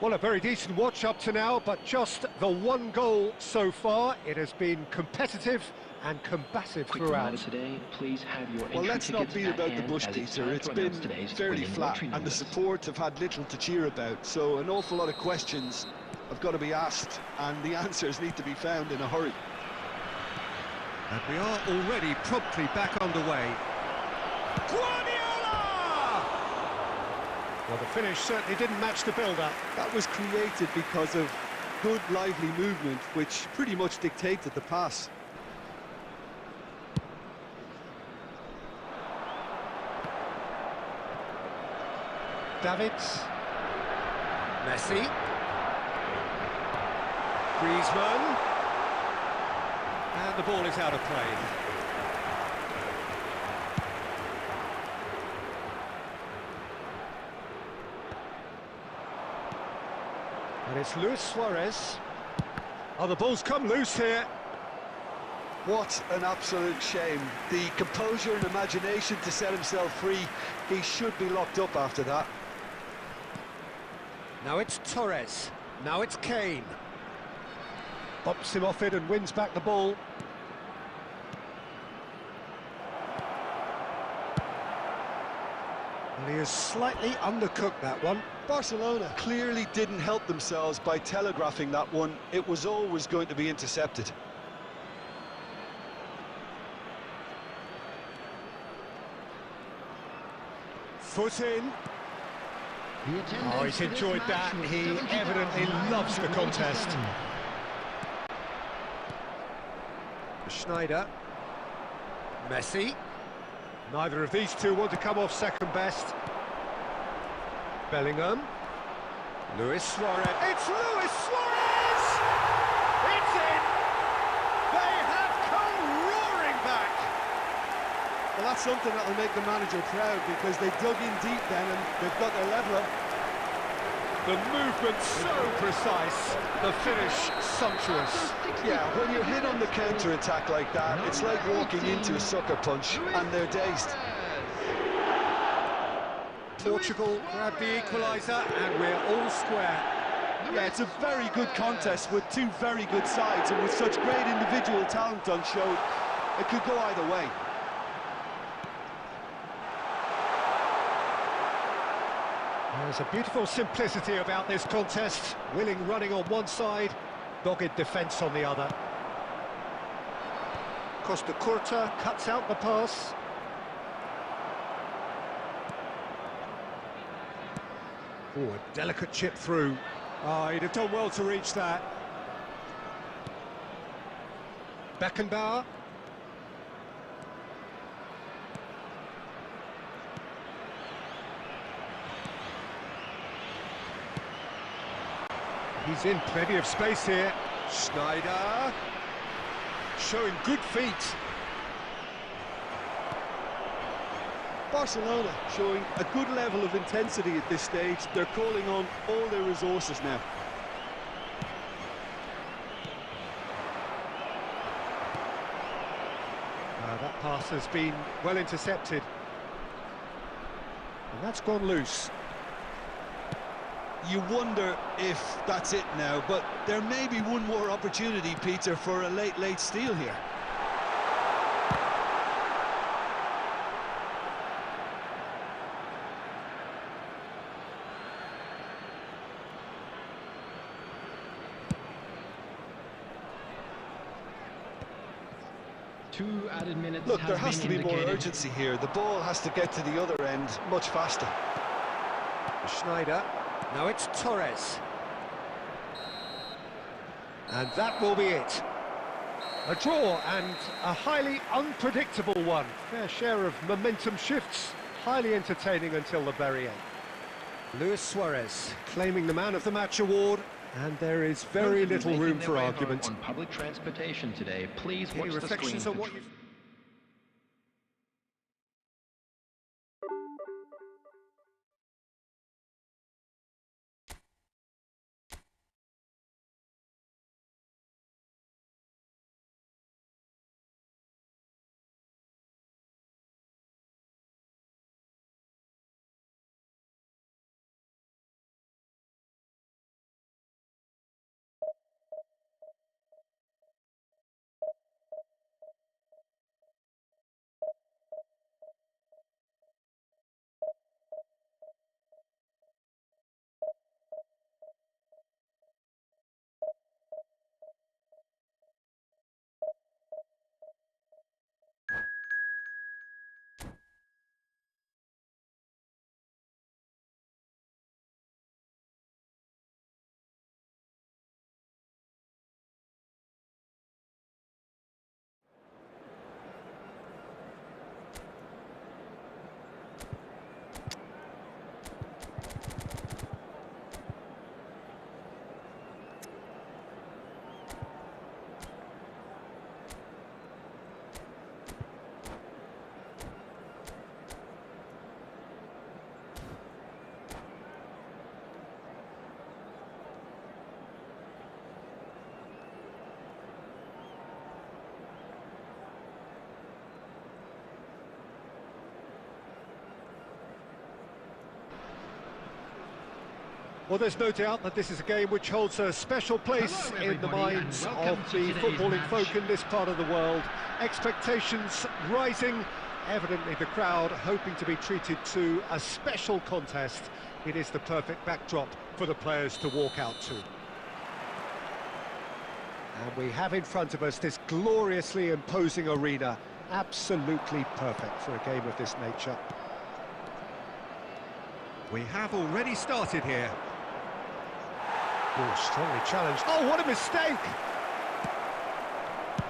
Well, a very decent watch up to now, but just the one goal so far. It has been competitive and combative throughout. Today, please have your Well, let's not beat about the bush, Peter. It's been fairly flat, and the support have had little to cheer about, so an awful lot of questions have got to be asked, and the answers need to be found in a hurry. And we are already promptly back underway. Guardiola! Well, the finish certainly didn't match the build-up. That was created because of good, lively movement, which pretty much dictated the pass. Davids. Messi. Griezmann. And the ball is out of play. And it's Suárez. Oh, the ball's come loose here. What an absolute shame. The composure and imagination to set himself free. He should be locked up after that. Now it's Torres. Now it's Kane. Bumps him off it and wins back the ball. And he has slightly undercooked that one. Barcelona clearly didn't help themselves by telegraphing that one. It was always going to be intercepted. Foot in. Oh, he's enjoyed that. He evidently loves the contest. Schneider. Messi. Neither of these two want to come off second best. Bellingham. Suárez. It's Suárez! It's in! They have come roaring back! Well, that's something that will make the manager proud, because they dug in deep then and they've got their leveller. The movement so precise, the finish sumptuous. Yeah, when you're hit on the counter-attack like that, it's like walking into a sucker punch, and they're dazed. Portugal grab the equaliser, and we're all square. Yeah, it's a very good contest with two very good sides, and with such great individual talent on show, it could go either way. There's a beautiful simplicity about this contest. Willing running on one side, dogged defence on the other. Costa Curta cuts out the pass. Oh, a delicate chip through. Oh, he'd have done well to reach that. Beckenbauer. He's in plenty of space here. Schneider. Showing good feet. Barcelona showing a good level of intensity at this stage. They're calling on all their resources now. Pass has been well intercepted. And that's gone loose. You wonder if that's it now, but there may be one more opportunity, Peter, for a late steal here. Two added minutes. Look, there has to be more urgency here. The ball has to get to the other end much faster. Schneider. Now it's Torres. And that will be it. A draw and a highly unpredictable one. Fair share of momentum shifts. Highly entertaining until the very end. Luis Suárez claiming the Man of the Match award. And there is very little room for argument. On public transportation today, please Any watch the reflections screen. on what you've... Well, there's no doubt that this is a game which holds a special place in the minds of the footballing folk in this part of the world. Expectations rising, evidently the crowd hoping to be treated to a special contest. It is the perfect backdrop for the players to walk out to. And we have in front of us this gloriously imposing arena, absolutely perfect for a game of this nature. We have already started here. Oh, strongly challenged. Oh, what a mistake!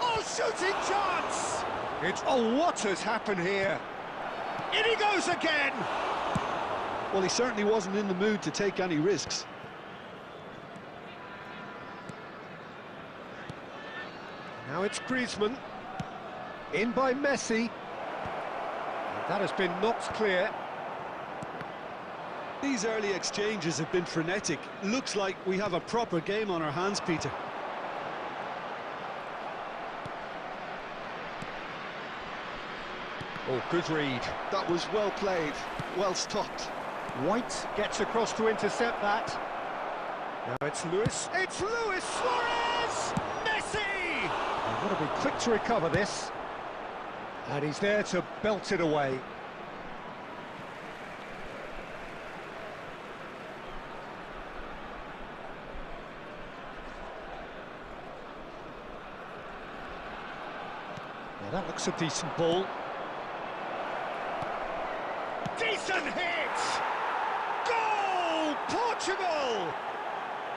Oh, shooting chance! Oh, what has happened here? In he goes again! Well, he certainly wasn't in the mood to take any risks. Now it's Griezmann. In by Messi. And that has been knocked clear. These early exchanges have been frenetic. Looks like we have a proper game on our hands, Peter. Oh, good read. That was well played, well stopped. White gets across to intercept that. Now it's Luis. It's Luis Suárez! Messi! They've got to be quick to recover this. And he's there to belt it away. Now that looks a decent ball. Decent hit! Goal! Portugal!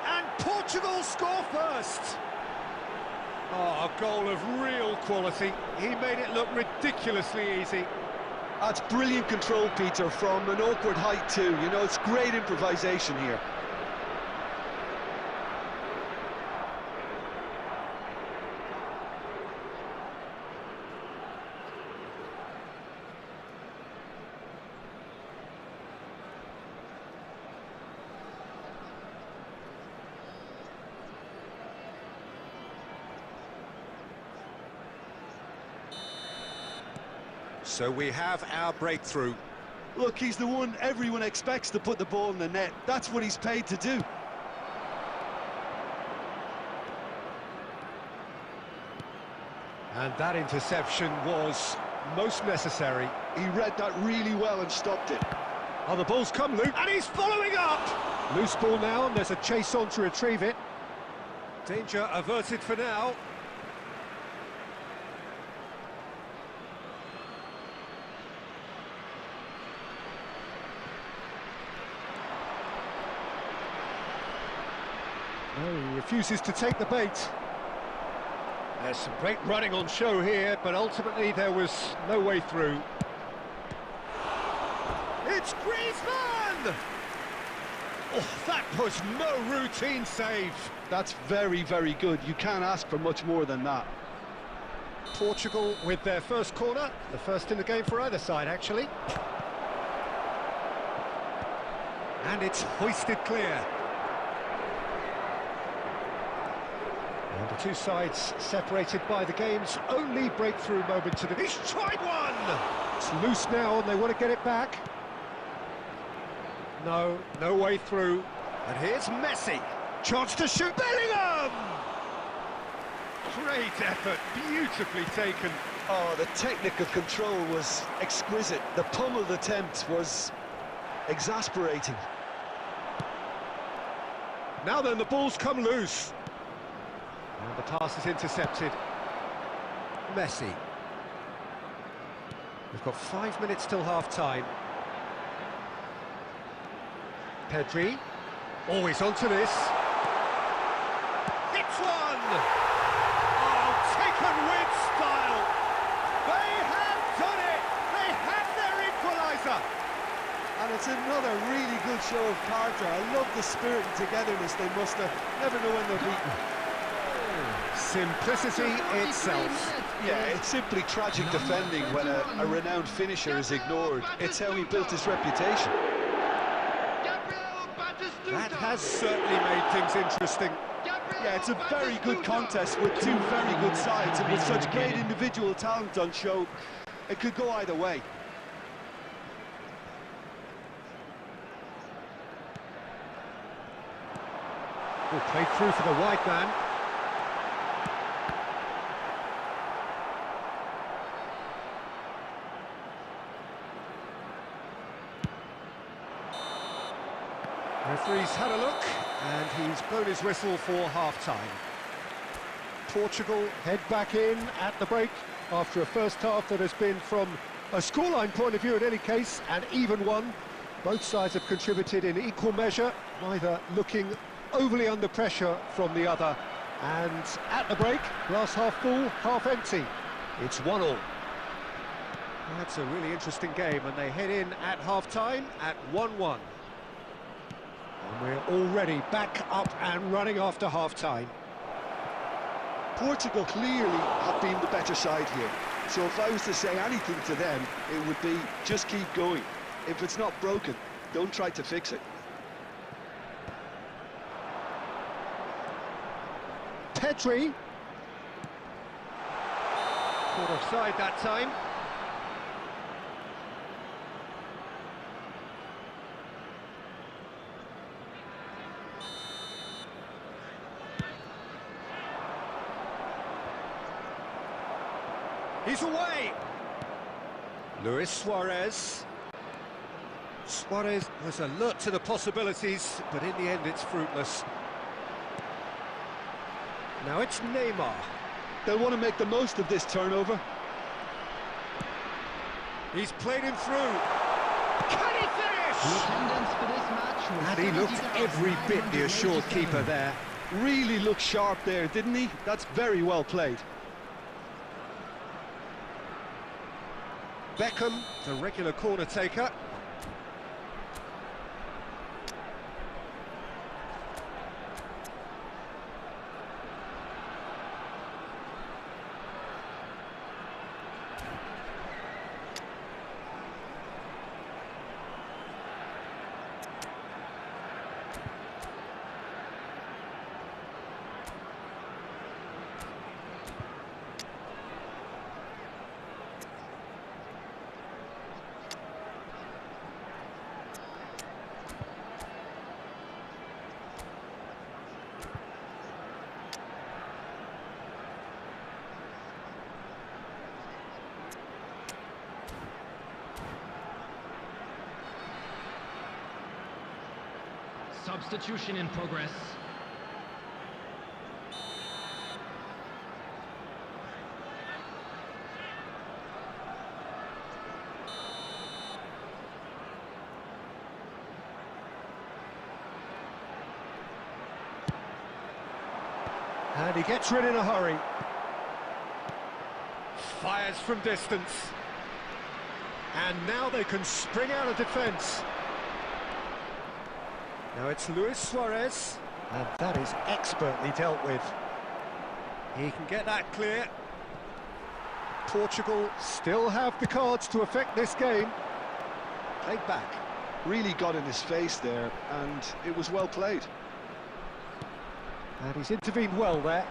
And Portugal score first! Oh, a goal of real quality. He made it look ridiculously easy. That's brilliant control, Peter, from an awkward height too. You know, it's great improvisation here. So we have our breakthrough. Look, he's the one everyone expects to put the ball in the net. That's what he's paid to do. And that interception was most necessary. He read that really well and stopped it. Oh, the ball's come, Luke, and he's following up! Loose ball now, and there's a chase on to retrieve it. Danger averted for now. No, he refuses to take the bait. There's some great running on show here, but ultimately there was no way through. It's Griezmann! Oh, that was no routine save. That's very, very good. You can't ask for much more than that. Portugal with their first corner, the first in the game for either side, actually. And it's hoisted clear. And the two sides separated by the game's only breakthrough moment today. He's tried one! It's loose now and they want to get it back. No, no way through. And here's Messi. Chance to shoot. Bellingham! Great effort, beautifully taken. Oh, the technical control was exquisite. The pummeled attempt was exasperating. Now then, the ball's come loose. And the pass is intercepted. Messi. We've got 5 minutes till half-time. Pedri. Always onto this. Hits one! Oh, taken with style. They have done it! They have their equaliser! And it's another really good show of character. I love the spirit and togetherness they muster. Never know when they're beaten. Simplicity itself. Yeah, it's simply tragic defending when a renowned finisher is ignored. It's how he built his reputation. That has certainly made things interesting. Yeah, it's a very good contest with two very good sides, and with such great individual talent on show, it could go either way. Well, played through for the wide man. Referee's had a look, and he's blown his whistle for half-time. Portugal head back in at the break after a first half that has been, from a scoreline point of view in any case, an even one. Both sides have contributed in equal measure, neither looking overly under pressure from the other. And at the break, glass half full, half empty. It's 1-1. That's a really interesting game, and they head in at half-time at 1-1. And we're already back up and running after half-time. Portugal clearly have been the better side here. So if I was to say anything to them, it would be just keep going. If it's not broken, don't try to fix it. Pedri. Caught offside that time. He's away! Luis Suárez. Suárez was alert to the possibilities, but in the end it's fruitless. Now it's Neymar. They'll want to make the most of this turnover. He's played him through. Can he finish? And he looked every bit the assured keeper there. Really looked sharp there, didn't he? That's very well played. Beckham, the regular corner taker. Substitution in progress. And he gets rid in a hurry. Fires from distance. And now they can spring out of defence. Now it's Suárez, and that is expertly dealt with. He can get that clear. Portugal still have the cards to affect this game. Played back. Really got in his face there, and it was well played. And he's intervened well there.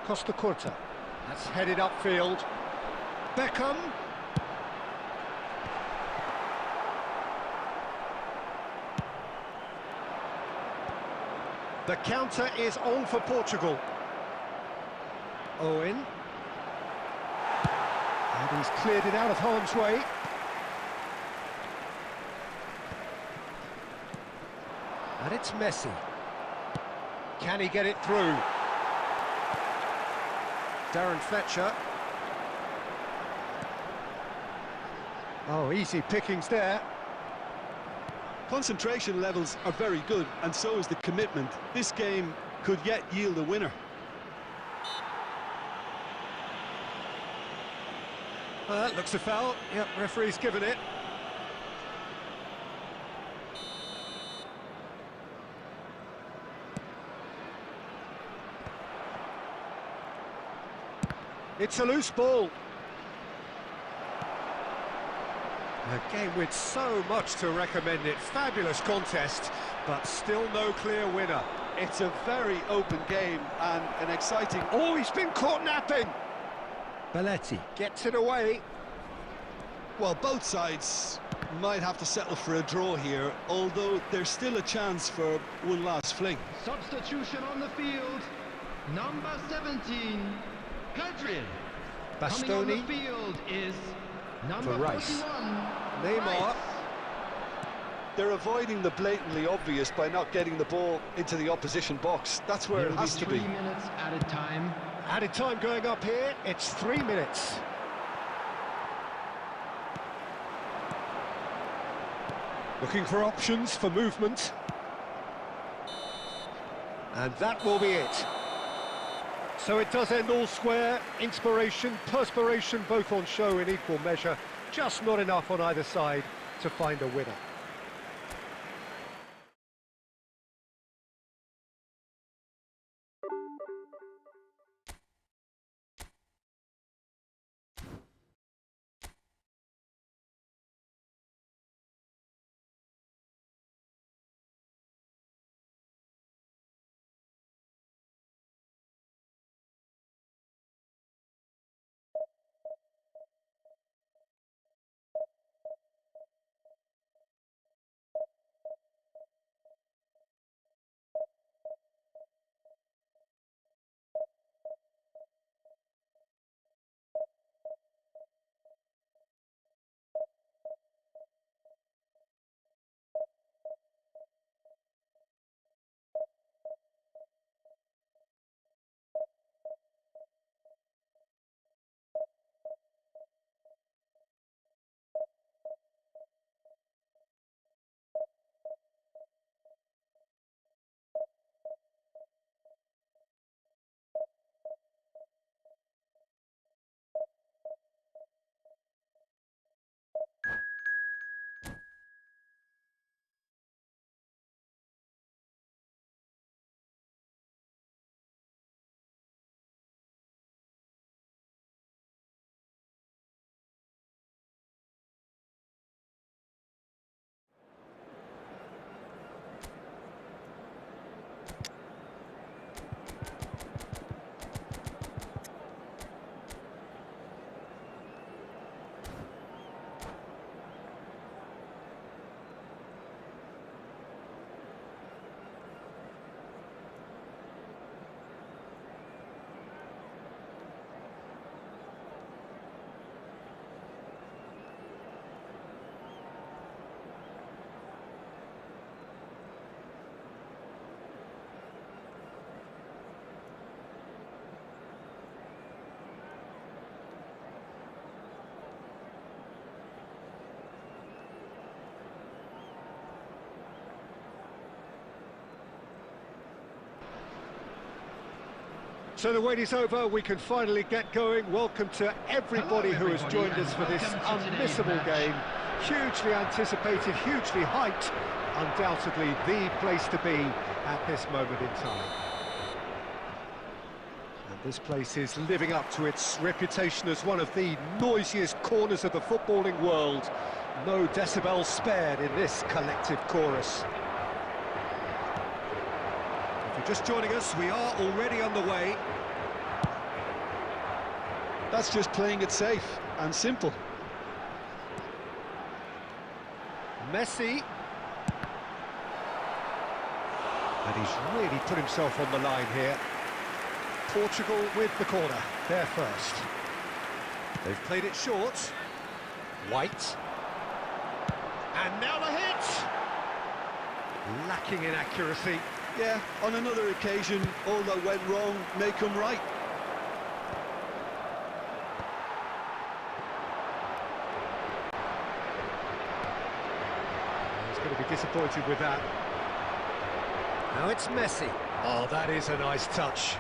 Costa Curta. That's headed upfield. Beckham. The counter is on for Portugal. Owen. And he's cleared it out of harm's way. And it's Messi. Can he get it through? Darren Fletcher. Oh, easy pickings there. Concentration levels are very good, and so is the commitment. This game could yet yield a winner. That looks a foul. Yep, referee's given it. It's a loose ball. A game with so much to recommend it. Fabulous contest, but still no clear winner. It's a very open game and an exciting... Oh, he's been caught napping! Belletti gets it away. Well, both sides might have to settle for a draw here, although there's still a chance for one last fling. Substitution on the field. Number 17, Hadrian. Coming on the Bastoni field is number for Rice. 41, Neymar. Rice. They're avoiding the blatantly obvious by not getting the ball into the opposition box. That's where it Nearly has to be. 3 minutes added time. Added time going up here. It's 3 minutes. Looking for options for movement. And that will be it. So it does end all square. Inspiration, perspiration, both on show in equal measure. Just not enough on either side to find a winner. So the wait is over, we can finally get going. Welcome to everybody who has joined us for this unmissable game. Hugely anticipated, hugely hyped, undoubtedly the place to be at this moment in time. And this place is living up to its reputation as one of the noisiest corners of the footballing world. No decibels spared in this collective chorus. If you're just joining us, we are already on the way. That's just playing it safe and simple. Messi. And he's really put himself on the line here. Portugal with the corner, they're first. They've played it short. White. And now the hit! Lacking in accuracy. Yeah, on another occasion, all that went wrong may come right. He's going to be disappointed with that. Now it's Messi. Oh, that is a nice touch.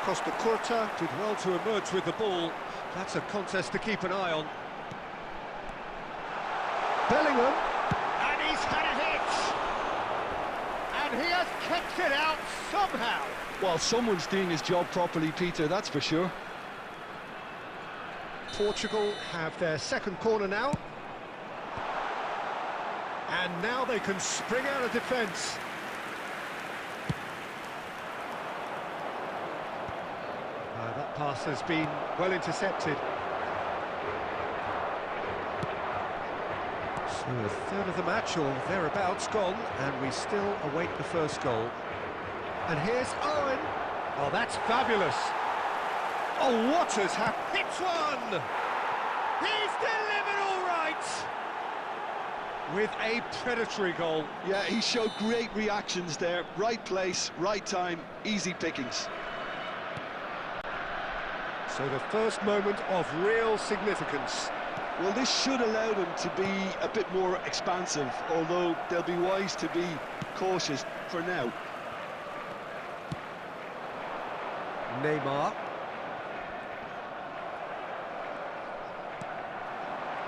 Costa Curta did well to emerge with the ball. That's a contest to keep an eye on. Bellingham, and he's had a hit! And he has kept it out somehow! Well, someone's doing his job properly, Peter, that's for sure. Portugal have their second corner now. And now they can spring out of defence. That pass has been well intercepted. So a third of the match, or thereabouts, gone, and we still await the first goal. And here's Owen. Oh, that's fabulous. Oh, what has happened? Hits one! He's delivered all right! With a predatory goal. Yeah, he showed great reactions there. Right place, right time, easy pickings. So the first moment of real significance. Well, this should allow them to be a bit more expansive, although they'll be wise to be cautious for now. Neymar.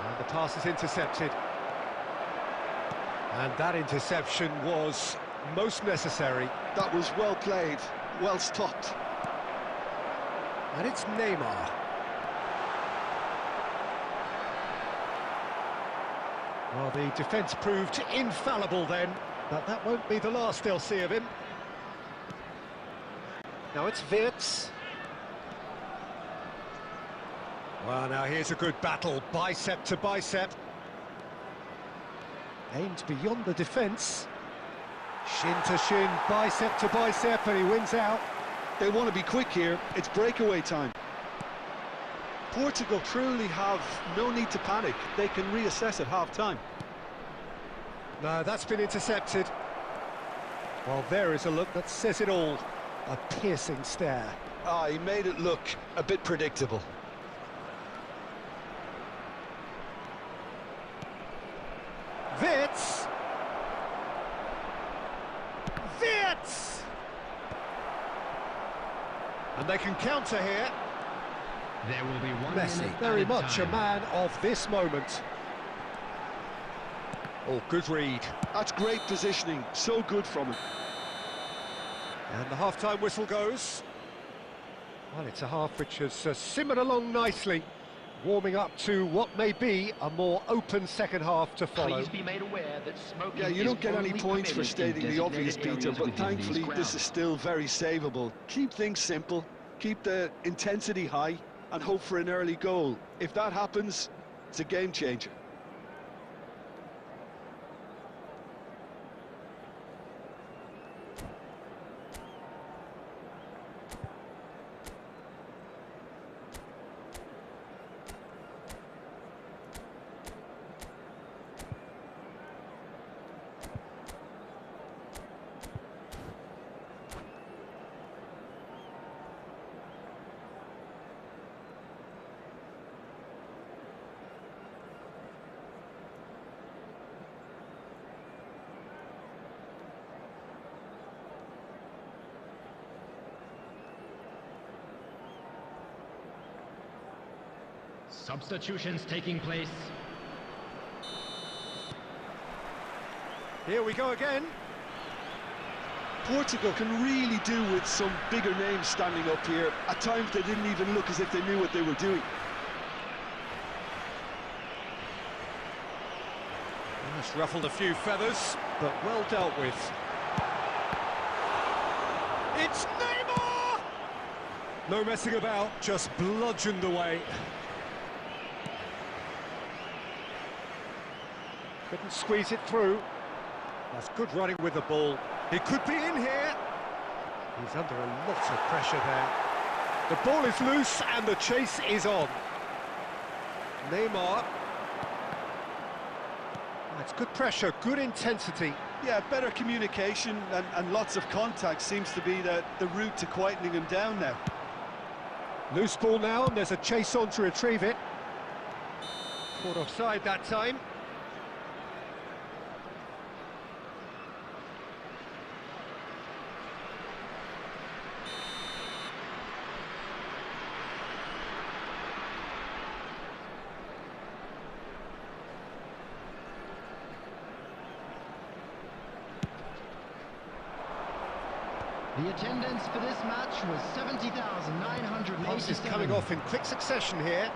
And the pass is intercepted. And that interception was most necessary. That was well played, well stopped. And it's Neymar. Well, the defence proved infallible then, but that won't be the last they'll see of him. Now it's Wirtz. Well, now here's a good battle, bicep to bicep. Aimed beyond the defence. Shin to shin, bicep to bicep, and he wins out. They want to be quick here, it's breakaway time. Portugal truly have no need to panic, they can reassess at half-time. No, that's been intercepted. Well, there is a look that says it all. A piercing stare. Ah, he made it look a bit predictable. Wirtz! Wirtz! And they can counter here. There will be one Messi, very much a man of this moment. Oh, good read. That's great positioning, so good from him. And the half-time whistle goes. Well, it's a half which has simmered along nicely, warming up to what may be a more open second half to follow. Please be made aware that smoking Yeah, you don't get any only points for permitted stating in the obvious, designated Peter, areas but within thankfully these this is still very savable. Keep things simple, keep the intensity high, and hope for an early goal. If that happens, it's a game changer. Substitutions taking place. Here we go again. Portugal can really do with some bigger names standing up here. At times they didn't even look as if they knew what they were doing. It's ruffled a few feathers, but well dealt with. It's Neymar! No messing about, just bludgeoned away. Couldn't squeeze it through. That's good running with the ball. He could be in here. He's under a lot of pressure there. The ball is loose and the chase is on. Neymar. That's good pressure, good intensity. Yeah, better communication and lots of contact seems to be the route to quietening him down now. Loose ball now, and there's a chase on to retrieve it. Caught offside that time. The attendance for this match was 70,987. Passes coming off in quick succession here.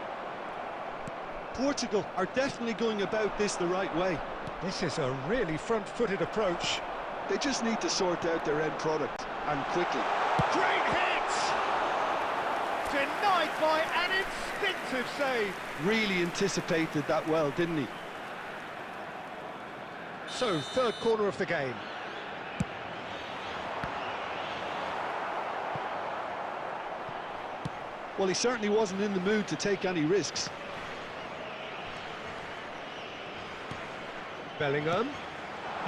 Portugal are definitely going about this the right way. This is a really front-footed approach. They just need to sort out their end product, and quickly. Great hit! Denied by an instinctive save. Really anticipated that well, didn't he? So, third corner of the game. Well, he certainly wasn't in the mood to take any risks. Bellingham.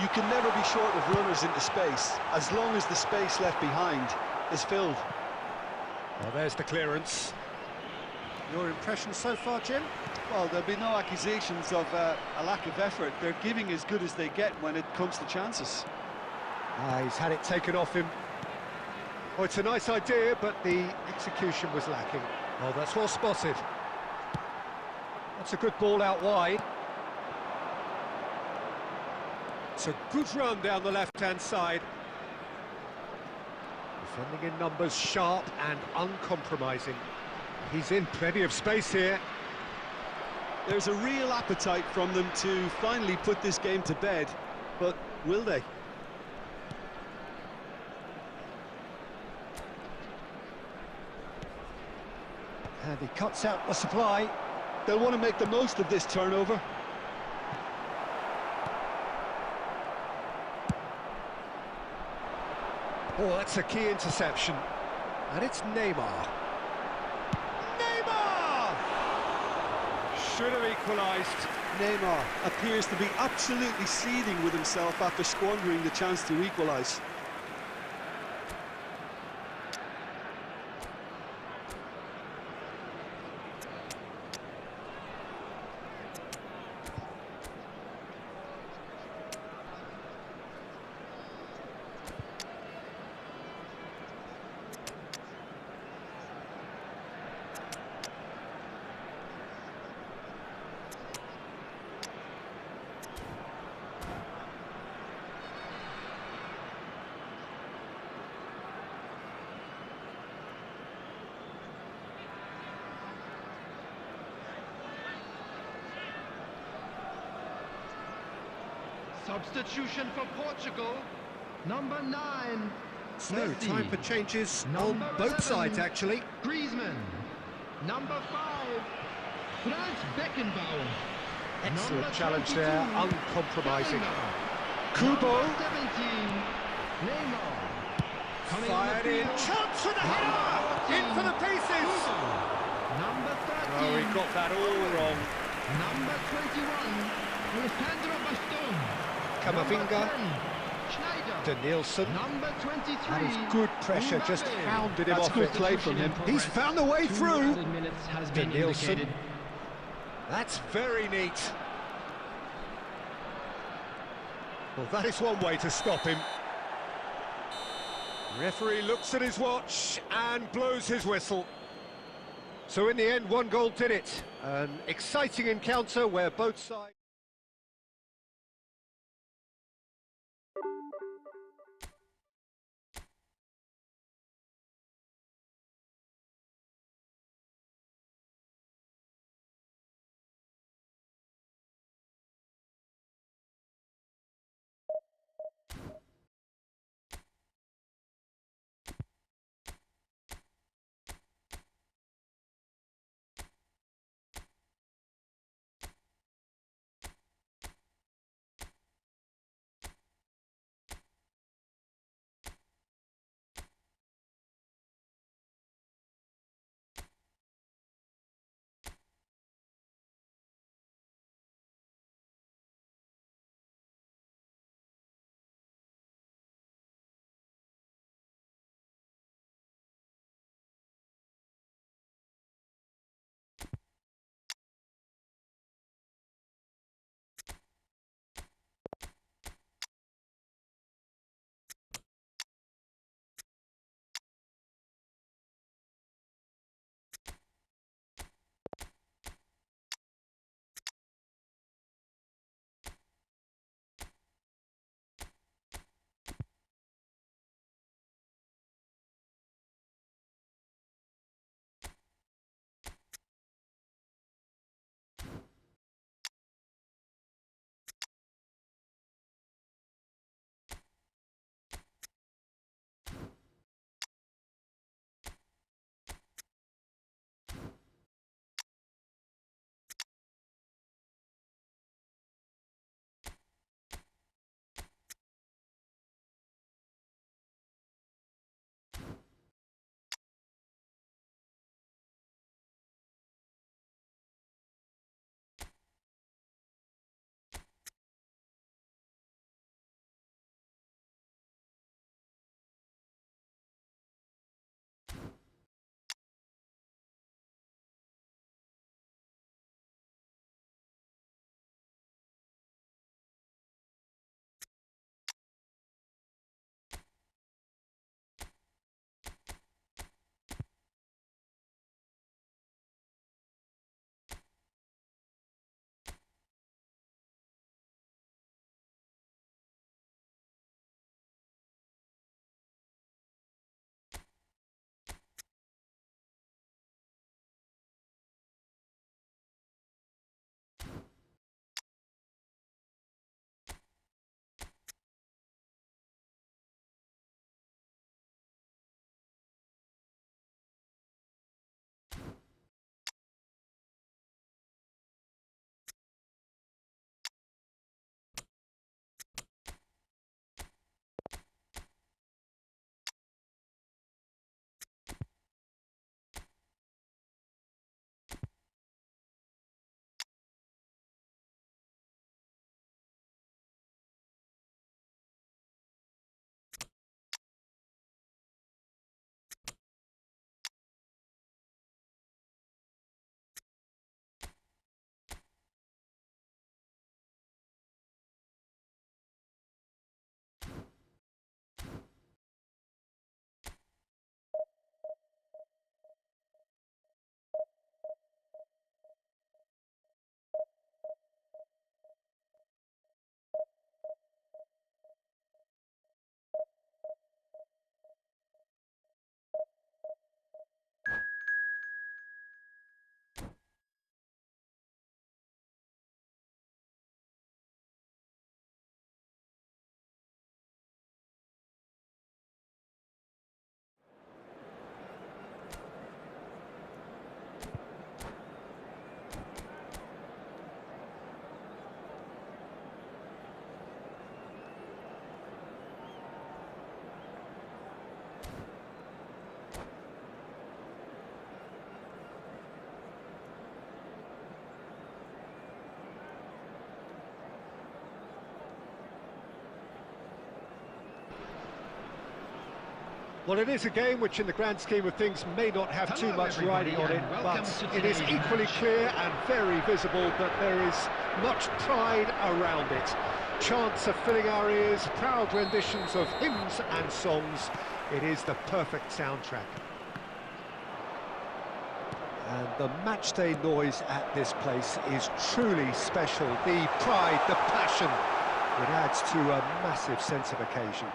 You can never be short of runners into space, as long as the space left behind is filled. Well, there's the clearance. Your impression so far, Jim? Well, there'll be no accusations of a lack of effort. They're giving as good as they get when it comes to chances. He's had it taken off him. Oh, it's a nice idea, but the execution was lacking. Oh, that's well spotted. That's a good ball out wide. It's a good run down the left-hand side. Defending in numbers, sharp and uncompromising. He's in plenty of space here. There's a real appetite from them to finally put this game to bed, but will they? And he cuts out the supply. They'll want to make the most of this turnover. Oh, that's a key interception. And it's Neymar. Neymar! Should have equalised. Neymar appears to be absolutely seething with himself after squandering the chance to equalise. Substitution for Portugal. Number 9. So, Messi. time for changes Number on both 11, sides, actually. Griezmann. Number 5. Franz Beckenbauer. Excellent Number challenge 22, there, uncompromising. Bellingham. Kubo. Number 17. Neymar. Coming on the Fired in, field. chance for the header! In for the pieces! Number 13. Oh, he got that all wrong. Number 21. Alejandro Bastón. Camavinga. Number 10, Schneider. Danielson. Number 23. That is good pressure, just Mbappe. hounded him That's off good it. play from him. He's found a way through. Minutes has been Danielson. indicated. That's very neat. Well, that is one way to stop him. Referee looks at his watch and blows his whistle. So in the end, one goal did it. An exciting encounter where both sides... Well, it is a game which, in the grand scheme of things, may not have too much riding on it, but it is equally clear and very visible that there is much pride around it. Chants are filling our ears, proud renditions of hymns and songs. It is the perfect soundtrack. And the matchday noise at this place is truly special. The pride, the passion, it adds to a massive sense of occasion.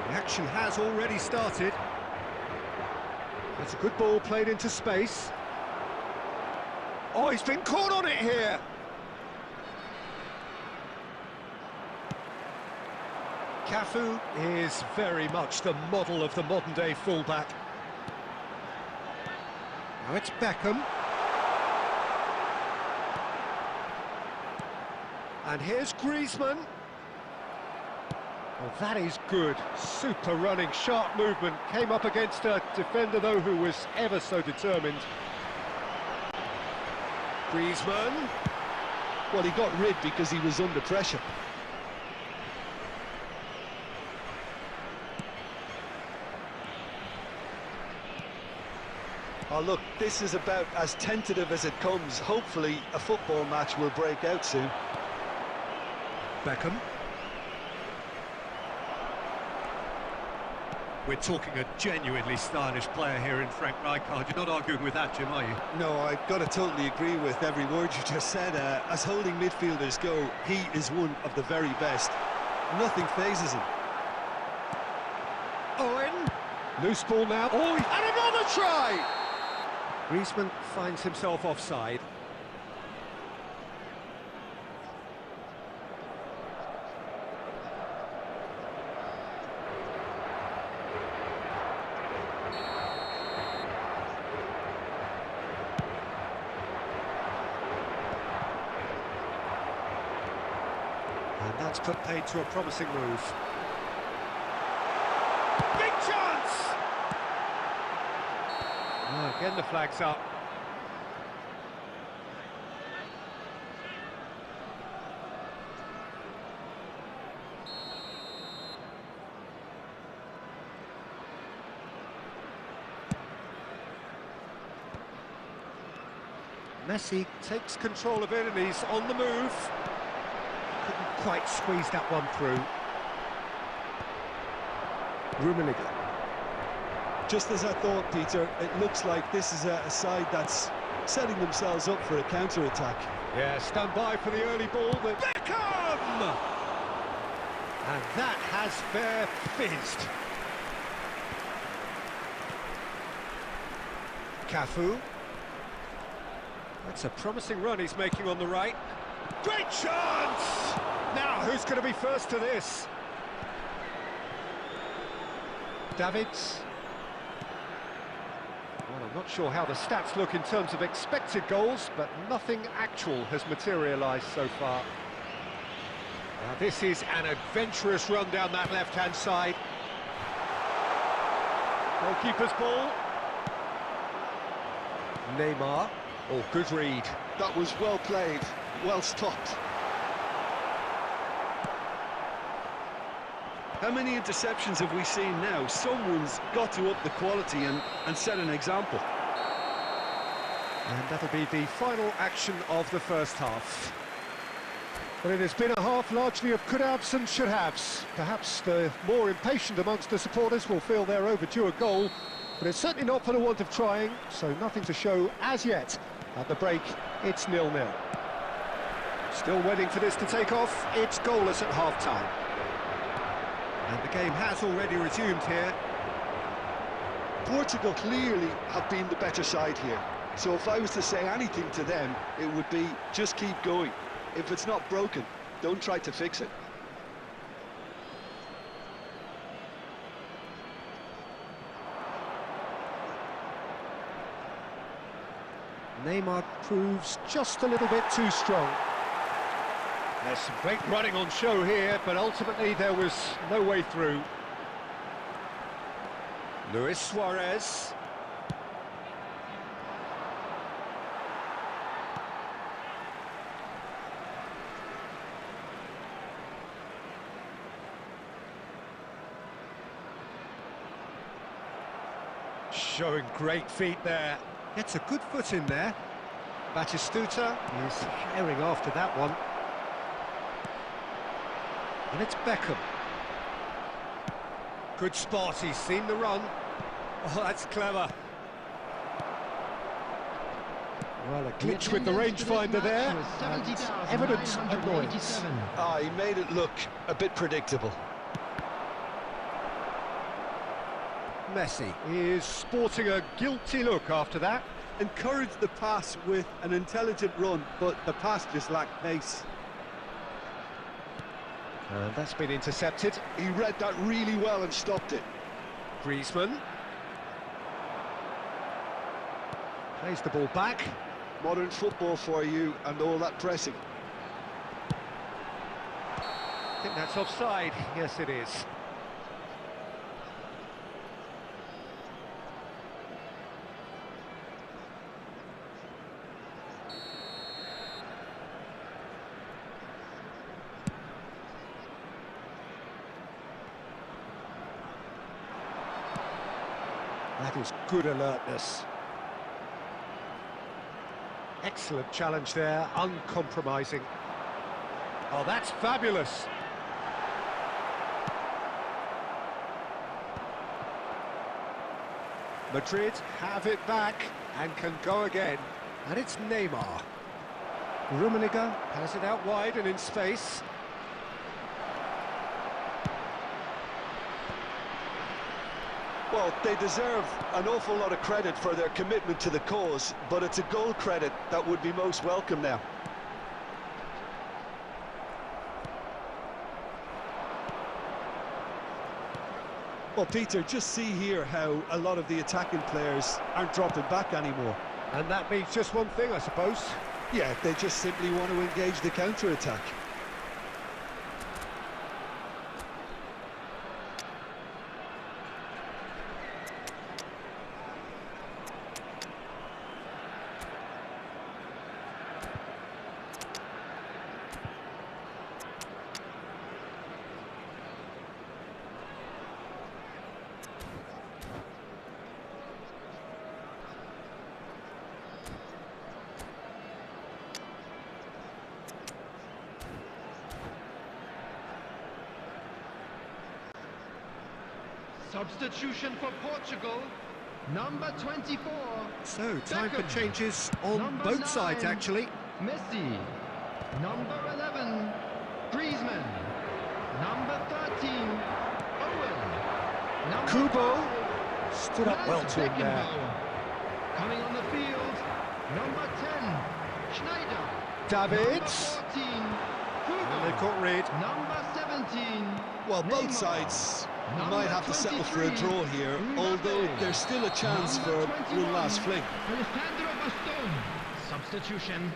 The action has already started. That's a good ball played into space. Oh, he's been caught on it here. Cafu is very much the model of the modern-day fullback. Now it's Beckham. And here's Griezmann. Well, that is good. Super running, sharp movement. Came up against a defender, though, who was ever so determined. Griezmann. Well, he got rid because he was under pressure. Oh, look, this is about as tentative as it comes. Hopefully, a football match will break out soon. Beckham. We're talking a genuinely stylish player here in Frank Rijkaard. You're not arguing with that, Jim, are you? No, I've got to totally agree with every word you just said. As holding midfielders go, he is one of the very best. Nothing phases him. Owen. Loose ball now. Oh, and another try! Griezmann finds himself offside. And that's put paid to a promising move. Big chance! Oh, again the flag's up. Messi takes control of it and he's on the move. Couldn't quite squeeze that one through. Rummenigge. Just as I thought, Peter, it looks like this is a side that's setting themselves up for a counter-attack. Yeah, stand by for the early ball. Beckham! And that has fair fizzed. Cafu. That's a promising run he's making on the right. Great chance! Now, who's going to be first to this? Davids. Well, I'm not sure how the stats look in terms of expected goals, but nothing actual has materialised so far. Now, this is an adventurous run down that left-hand side. Goalkeeper's ball. Neymar. Oh, good read. That was well played, well stopped. How many interceptions have we seen now? Someone's got to up the quality and set an example. And that'll be the final action of the first half. But it has been a half largely of could-haves and should-haves. Perhaps the more impatient amongst the supporters will feel they're overdue a goal, but it's certainly not for the want of trying, so nothing to show as yet. At the break, it's 0-0. Still waiting for this to take off. It's goalless at half-time. And the game has already resumed here. Portugal clearly have been the better side here. So if I was to say anything to them, it would be just keep going. If it's not broken, don't try to fix it. Neymar proves just a little bit too strong. There's some great running on show here, but ultimately there was no way through. Suárez. Showing great feet there. Gets a good foot in there. Batistuta is herring after that one. And it's Beckham. Good spot, he's seen the run. Oh, that's clever. Well, a glitch with the rangefinder there, and evidence of annoyance. He made it look a bit predictable. Messi is sporting a guilty look after that. Encouraged the pass with an intelligent run, but the pass just lacked pace. And that's been intercepted. He read that really well and stopped it. Griezmann plays the ball back. Modern football for you and all that pressing. I think that's offside. Yes, it is. That is good alertness. Excellent challenge there, uncompromising. Oh, that's fabulous. Madrid have it back and can go again. And it's Neymar. Rummenigge has it out wide and in space. Well, they deserve an awful lot of credit for their commitment to the cause, but it's a goal credit that would be most welcome now. Well, Peter, just see here how a lot of the attacking players aren't dropping back anymore. And that means just one thing, I suppose. Yeah, they just simply want to engage the counter-attack. Substitution for Portugal, number 24. So, time for Beckham. changes on Number both 9, sides, actually. Messi, number 11, Griezmann, number 13, Owen, number Kubo 5, stood up well to him there. Beckenbauer. Coming on the field, number 10, Schneider, Davids. number 14, And they've Kubo, caught Reed. number 17, Well, both Neymar. sides Number might have to settle for a 23, draw here, although there's still a chance for Number one 21, last fling. Alejandro Bastón. Substitution.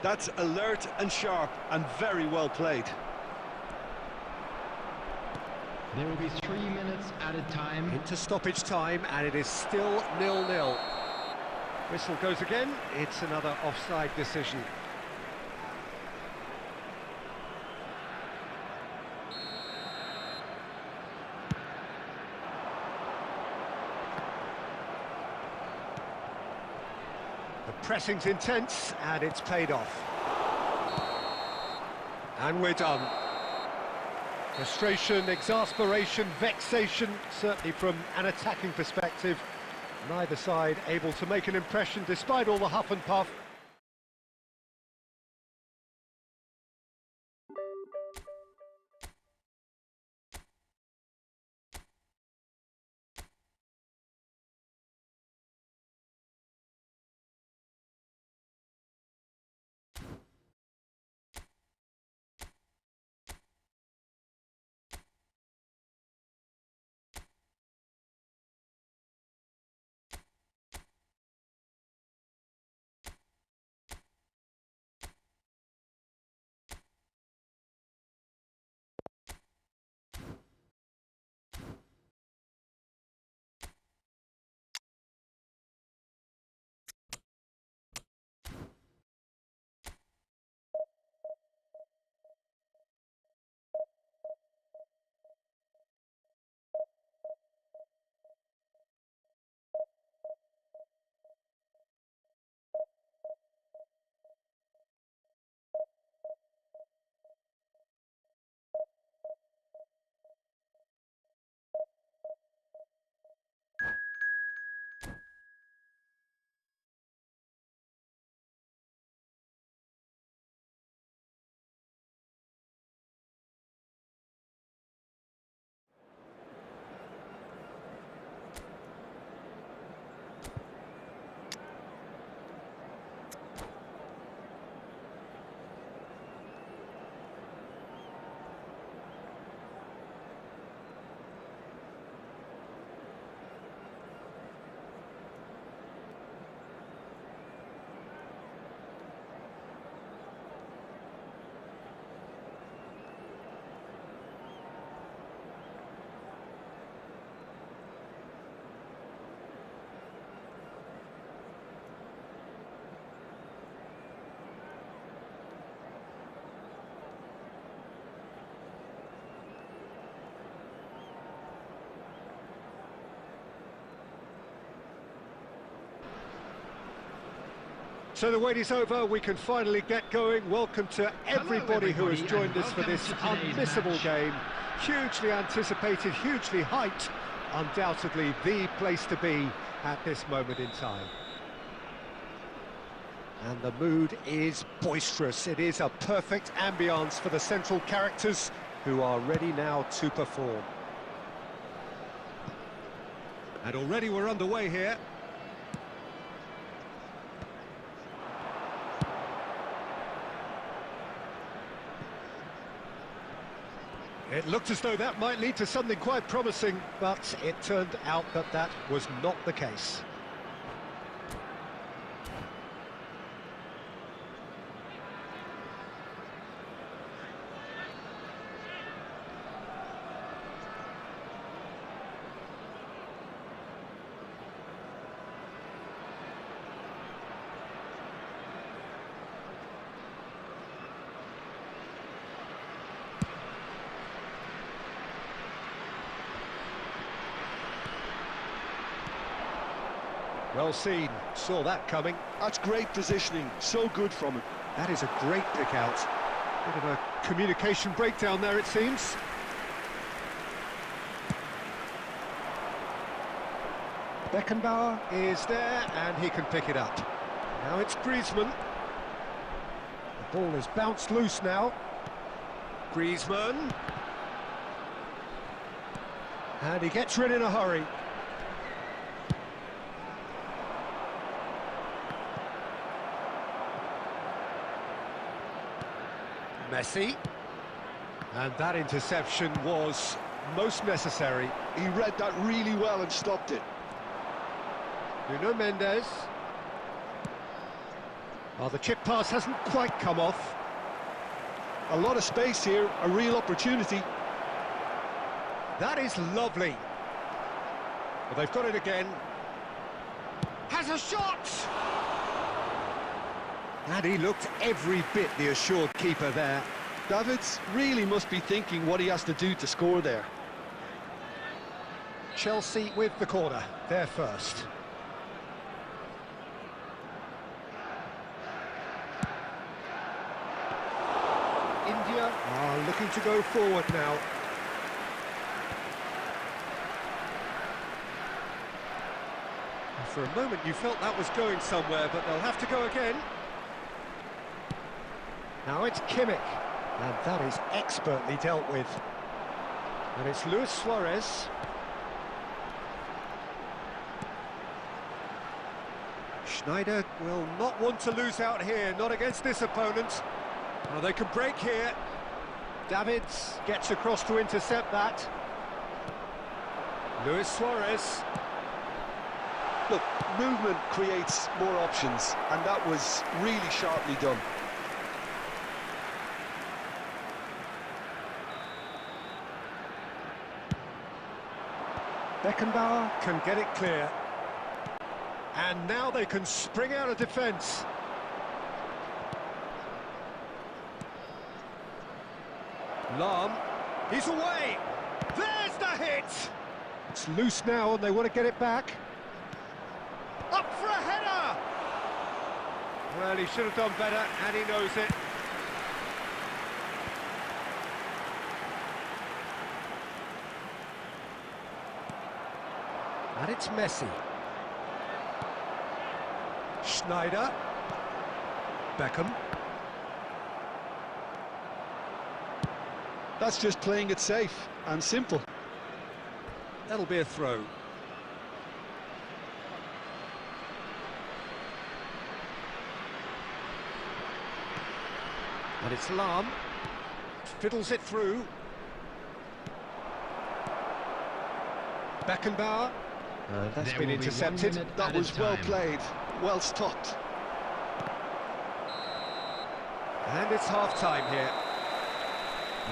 That's alert and sharp and very well played. There will be 3 minutes added time. Into stoppage time, and it is still 0-0. Whistle goes again. It's another offside decision. The pressing's intense, and it's paid off. And we're done. Frustration, exasperation, vexation, certainly from an attacking perspective. Neither side able to make an impression despite all the huff and puff. So the wait is over, we can finally get going. Welcome to everybody who has joined us for this unmissable game. Hugely anticipated, hugely hyped, undoubtedly the place to be at this moment in time. And the mood is boisterous. It is a perfect ambience for the central characters who are ready now to perform. And already we're underway here. It looked as though that might lead to something quite promising, but it turned out that that was not the case. Well seen, saw that coming. That's great positioning, so good from him. That is a great pick out. Bit of a communication breakdown there, it seems. Beckenbauer is there, and he can pick it up. Now it's Griezmann. The ball is bounced loose now. Griezmann. And he gets rid in a hurry. Messi, and that interception was most necessary. He read that really well and stopped it. Nuno Mendes. Well, the chip pass hasn't quite come off. A lot of space here, a real opportunity. That is lovely. Well, they've got it again. Has a shot! And he looked every bit the assured keeper there. Davids really must be thinking what he has to do to score there. Chelsea with the corner, they're first. India are looking to go forward now. For a moment you felt that was going somewhere, but they'll have to go again. Now it's Kimmich, and that is expertly dealt with. And it's Suárez. Schneider will not want to lose out here, not against this opponent. Now they can break here. Davids gets across to intercept that. Suárez. Look, movement creates more options, and that was really sharply done. Beckenbauer can get it clear. And now they can spring out of defence. Lahm, he's away! There's the hit! It's loose now and they want to get it back. Up for a header! Well, he should have done better, and he knows it. And it's Messi. Schneider. Beckham. That's just playing it safe and simple. That'll be a throw. And it's Lahm. Fiddles it through. Beckenbauer. That's been intercepted. That was well played, well stopped. And it's half-time here.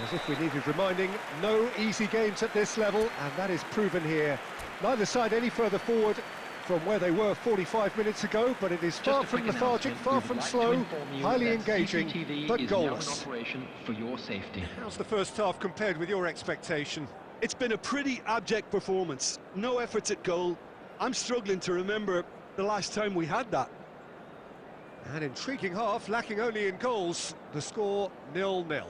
As if we needed reminding, no easy games at this level, and that is proven here. Neither side any further forward from where they were 45 minutes ago, but it is far from lethargic, far from slow, highly engaging, but goalless. For your safety. How's the first half compared with your expectation? It's been a pretty abject performance. No efforts at goal. I'm struggling to remember the last time we had that. An intriguing half, lacking only in goals. The score 0-0.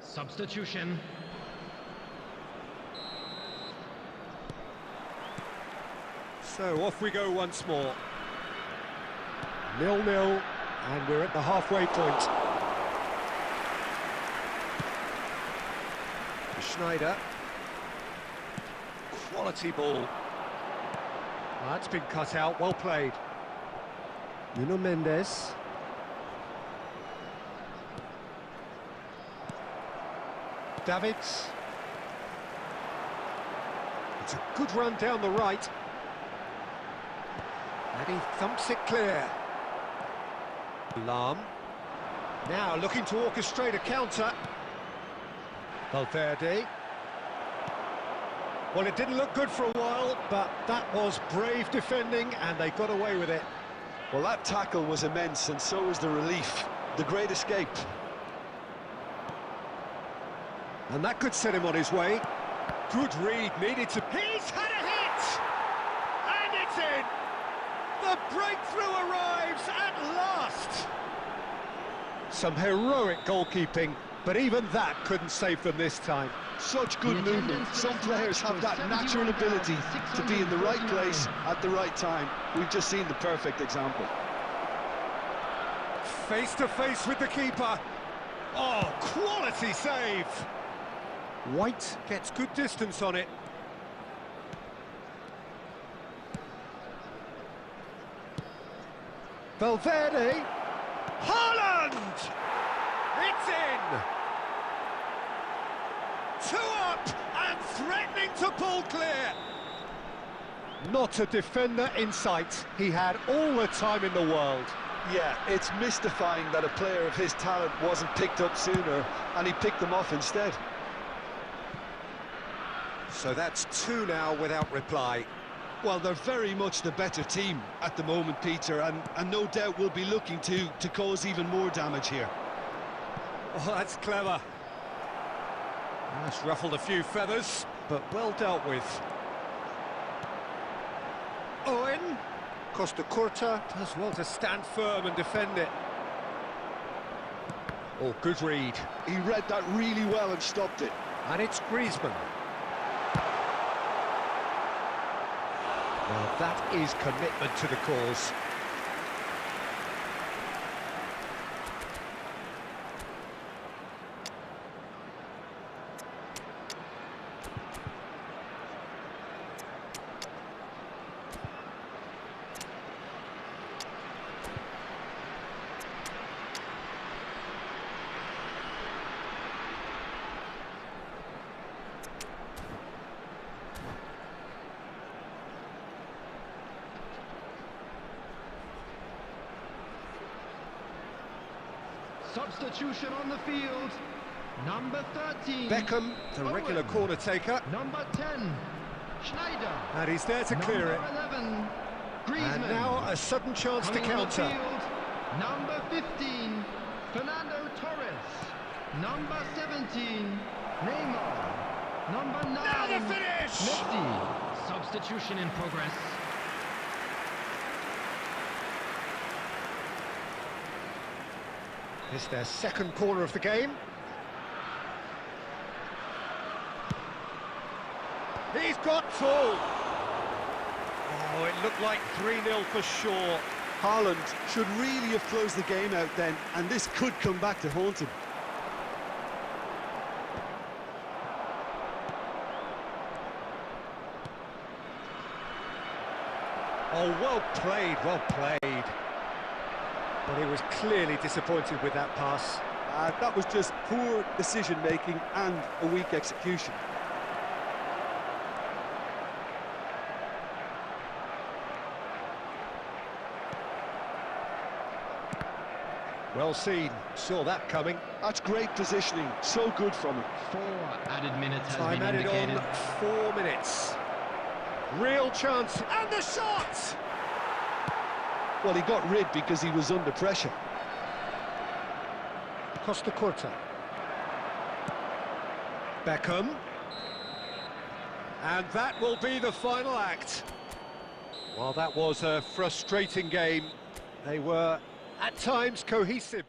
Substitution. So off we go once more. 0-0, and we're at the halfway point. Schneider. Quality ball. That's been cut out, well played. Nuno Mendes. Davids. It's a good run down the right. And he thumps it clear. Lahm. Now looking to orchestrate a counter. Valverde. Well, it didn't look good for a while, but that was brave defending, and they got away with it. Well, that tackle was immense, and so was the relief. The great escape. And that could set him on his way. Good read, needed to... He's had a hit! And it's in! The breakthrough arrives at last! Some heroic goalkeeping, but even that couldn't save them this time. Such good movement. Some players have that natural ability to be in the right place at the right time. We've just seen the perfect example. Face to face with the keeper. Oh, quality save! White gets good distance on it. Valverde. Haaland! It's in! 2 up and threatening to pull clear. Not a defender in sight. He had all the time in the world. Yeah, it's mystifying that a player of his talent wasn't picked up sooner, and he picked them off instead. So that's 2 now without reply. Well, they're very much the better team at the moment, Peter, and no doubt will be looking to cause even more damage here. Oh, that's clever. That's ruffled a few feathers, but well dealt with. Owen. Costa Curta does well to stand firm and defend it. Oh, good read. He read that really well and stopped it. And it's Griezmann. Well, that is commitment to the cause. Substitution on the field. Number 13. Beckham, the regular corner taker. Number 10. Schneider. And he's there to clear it. Number 11. Griezmann. And now a sudden chance to Coming on the counter. field, number 15. Fernando Torres. Number 17. Neymar. Number 9. Now the finish! Messi. Substitution in progress. It's their second corner of the game. He's got full. Oh, it looked like 3-0 for sure. Haaland should really have closed the game out then, and this could come back to haunt him. Oh, well played, well played. But he was clearly disappointed with that pass. That was just poor decision-making and a weak execution. Well seen, saw that coming. That's great positioning, so good from him. 4 added minutes has Time been added indicated. on, 4 minutes. Real chance, and the shot! Well, he got rid because he was under pressure. Costa Curta. Beckham. And that will be the final act. Well, that was a frustrating game. They were, at times, cohesive.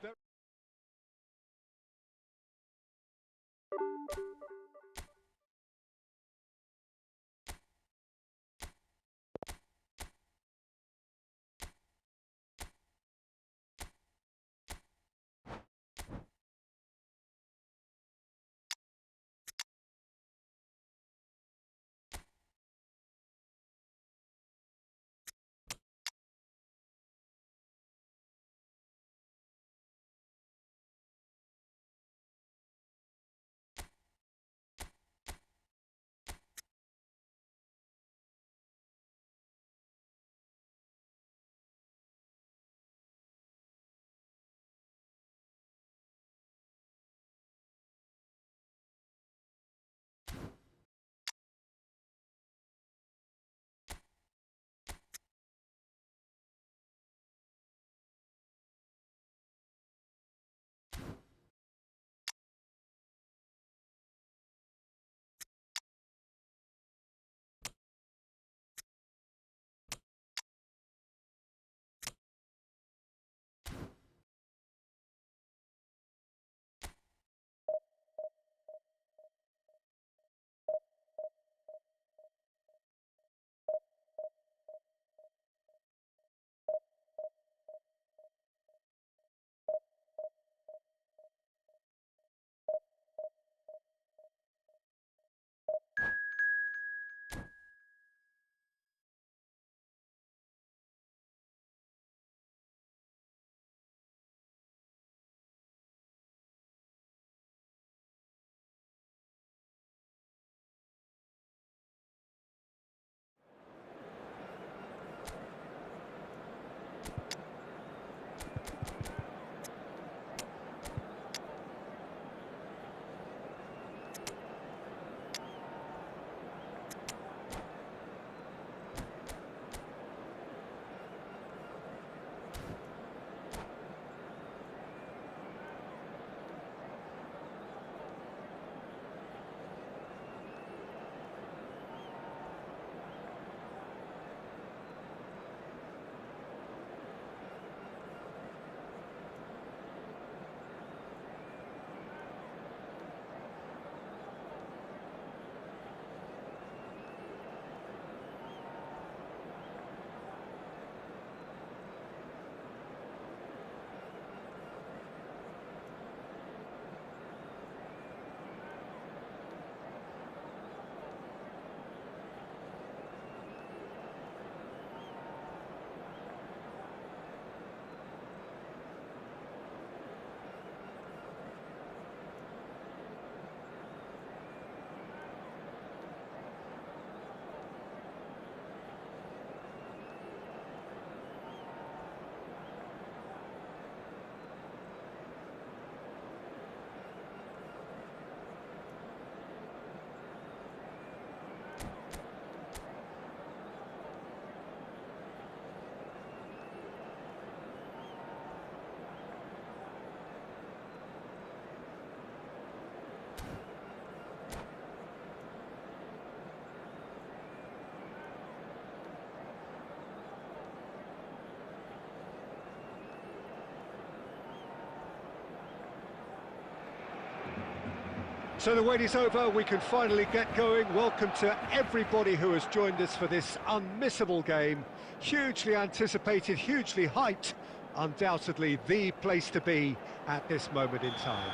So the wait is over, we can finally get going. Welcome to everybody who has joined us for this unmissable game. Hugely anticipated, hugely hyped, undoubtedly the place to be at this moment in time.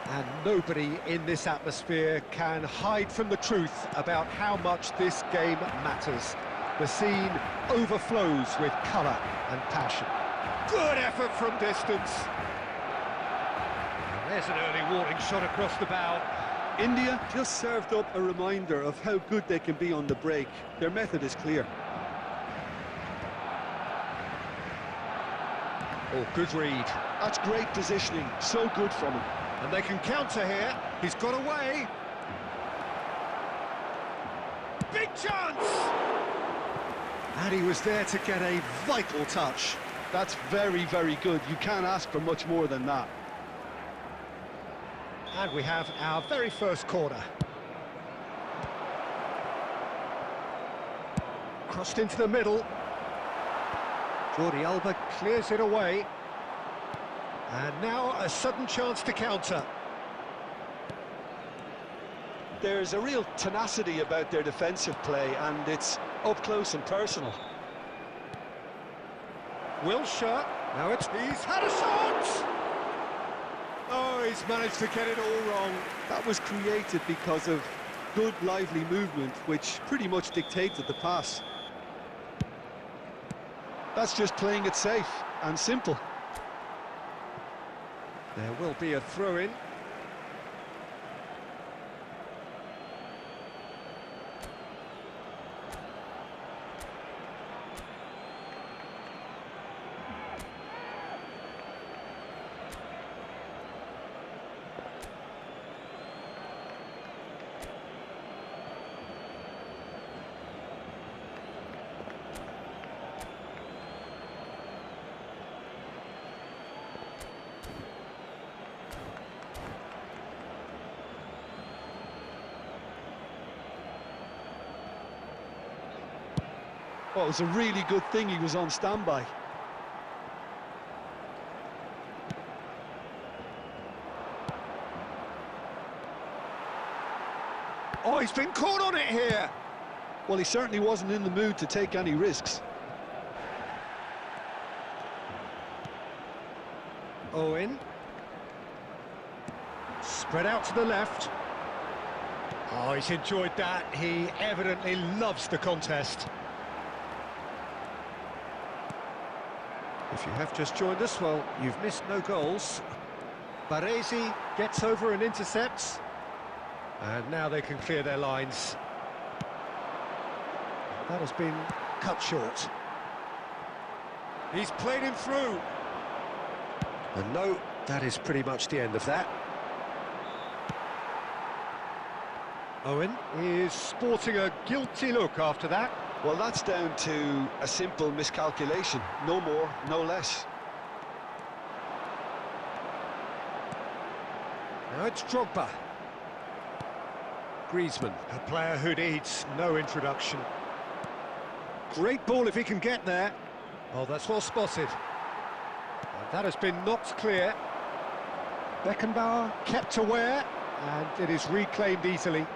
And nobody in this atmosphere can hide from the truth about how much this game matters. The scene overflows with colour and passion. Good effort from distance. There's an early warning shot across the bow. India just served up a reminder of how good they can be on the break. Their method is clear. Oh, good read. That's great positioning, so good from him. And they can counter here. He's got away. Big chance! And he was there to get a vital touch. That's very, very good. You can't ask for much more than that. And we have our very first corner. Crossed into the middle. Jordi Alba clears it away. And now a sudden chance to counter. There's a real tenacity about their defensive play, and it's up close and personal. Wilshere, now he's had a shot! Oh, he's managed to get it all wrong. That was created because of good, lively movement, which pretty much dictated the pass. That's just playing it safe and simple. There will be a throw-in. Well, it was a really good thing he was on standby. Oh, he's been caught on it here. Well, he certainly wasn't in the mood to take any risks. Owen. Spread out to the left. Oh, he's enjoyed that. He evidently loves the contest. If you have just joined us, well, you've missed no goals. Baresi gets over and intercepts. And now they can clear their lines. That has been cut short. He's played him through. And no, that is pretty much the end of that. Owen is sporting a guilty look after that. Well, that's down to a simple miscalculation. No more, no less. Now it's Drogba. Griezmann, a player who needs no introduction. Great ball if he can get there. Oh, that's well spotted. And that has been knocked clear. Beckenbauer kept aware, and it is reclaimed easily.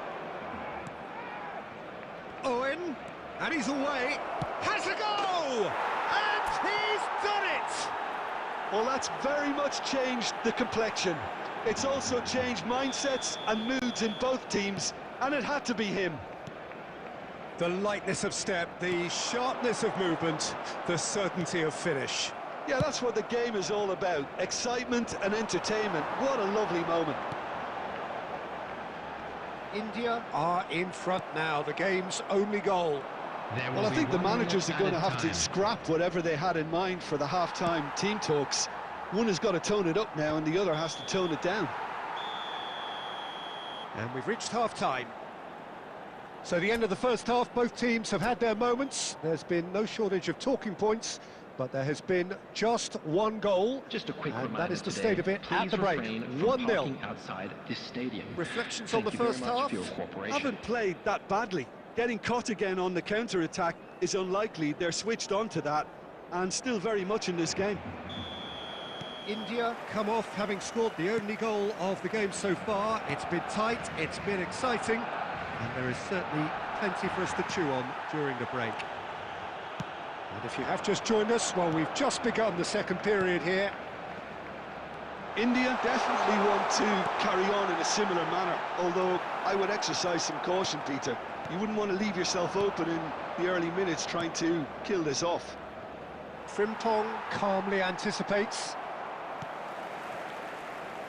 Owen, and he's away, has a go! And he's done it! Well, that's very much changed the complexion. It's also changed mindsets and moods in both teams, and it had to be him. The lightness of step, the sharpness of movement, the certainty of finish. Yeah, that's what the game is all about. Excitement and entertainment. What a lovely moment. India are in front now, the game's only goal. Well, I think the managers are going to have to scrap whatever they had in mind for the half-time team talks. One has got to tone it up now, and the other has to tone it down. And we've reached half-time. So the end of the first half, both teams have had their moments. There's been no shortage of talking points, but there has been just one goal. Just a quick and reminder that is the today, state of it at please the break. refrain from 1-0. parking outside this stadium. Reflections on Thank the you first very much half. for your cooperation. Haven't played that badly. Getting caught again on the counter-attack is unlikely. They're switched on to that, and still very much in this game. India come off having scored the only goal of the game so far. It's been tight, it's been exciting, and there is certainly plenty for us to chew on during the break. And if you have just joined us, well, we've just begun the second period here. India definitely want to carry on in a similar manner, although I would exercise some caution, Peter. You wouldn't want to leave yourself open in the early minutes trying to kill this off. Frimpong calmly anticipates.